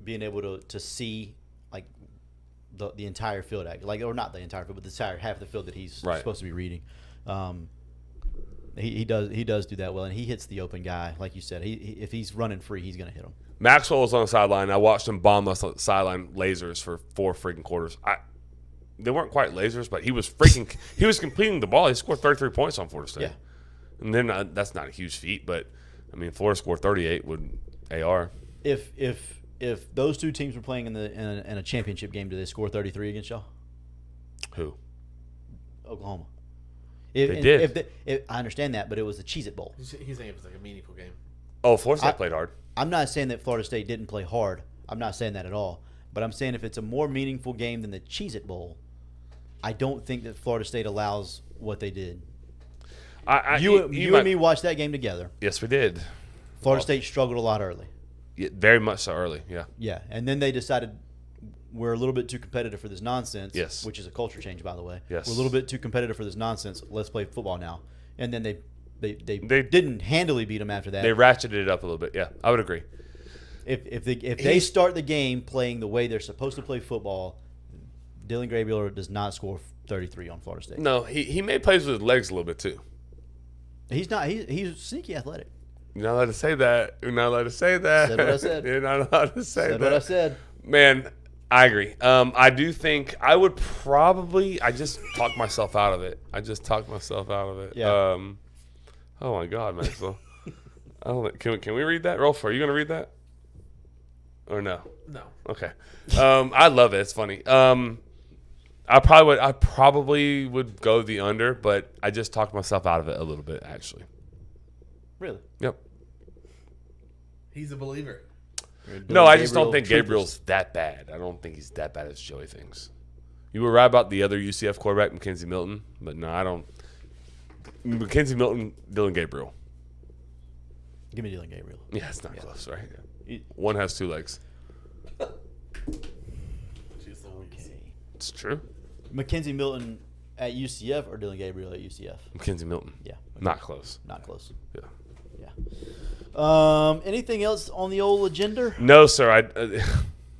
being able to see like the entire field, or not the entire field, but the entire half of the field that he's supposed to be reading. He does do that well, and he hits the open guy, like you said. If he's running free, he's going to hit him. Maxwell was on the sideline. I watched him bomb us on the sideline lasers for 4 freaking quarters. They weren't quite lasers, but he was completing the ball. He scored 33 points on Florida State. Yeah. And then that's not a huge feat, but I mean, Florida scored 38 with AR. If those 2 teams were playing in a championship game, do they score 33 against y'all? Who? Oklahoma. They did. I understand that, but it was the Cheez-It Bowl. He's saying it was like a meaningful game. Oh, Florida State played hard. I'm not saying that Florida State didn't play hard. I'm not saying that at all. But I'm saying if it's a more meaningful game than the Cheez-It Bowl, I don't think that Florida State allows what they did. You and me watched that game together. Yes, we did. Florida State struggled a lot early. Yeah, very much so early, yeah. Yeah, and then they decided we're a little bit too competitive for this nonsense. Yes. Which is a culture change, by the way. Yes. We're a little bit too competitive for this nonsense. Let's play football now. And then they didn't handily beat them after that. They ratcheted it up a little bit. Yeah, I would agree. If they start the game playing the way they're supposed to play football, Dylan Gabriel does not score 33 on Florida State. No, he made plays with his legs a little bit too. He's not. He's sneaky athletic. You're not allowed to say that. You're not allowed to say that. Said what I said. You're not allowed to say Said that. what I said. Man, I agree. I do think I would probably. I just talked myself out of it. Yeah. Oh my God, Maxwell. I don't. Can we read that, Rolf? Are you gonna read that? Or no? No. Okay. I love it. It's funny. I probably would go the under, but I just talked myself out of it a little bit, actually. Really? Yep. He's a believer. No, I just don't Gabriel think troopers. Gabriel's that bad. I don't think he's that bad as Joey thinks. You were right about the other UCF quarterback, Mackenzie Milton, but no, I don't. Mackenzie Milton, Dylan Gabriel. Give me Dylan Gabriel. Yeah, it's not close, right? It- One has 2 legs. Jeez Louise. Okay. It's true. Mackenzie Milton at UCF or Dylan Gabriel at UCF? Mackenzie Milton. Yeah, Not close. not close. Yeah. Yeah. Anything else on the old agenda? No, sir.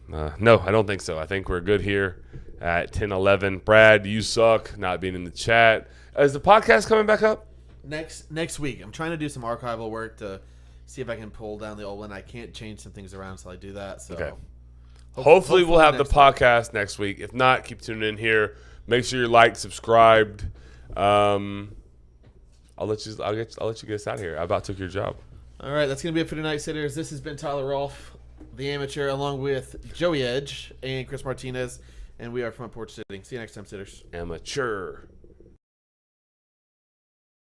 No, I don't think so. I think we're good here at 10:11. Brad, you suck not being in the chat. Is the podcast coming back up? Next week, I'm trying to do some archival work to see if I can pull down the old one. I can't change some things around until I do that. So Okay. Hopefully we'll have the next week. podcast next week. If not, keep tuning in here. Make sure you're liked, subscribed. I'll let you get us out of here. I about took your job. All right, that's gonna be it for tonight, sitters. This has been Tyler Rolfe, the amateur, along with Joey Edge and Chris Martinez, and we are Front Porch Sitting. See you next time, sitters. Amateur.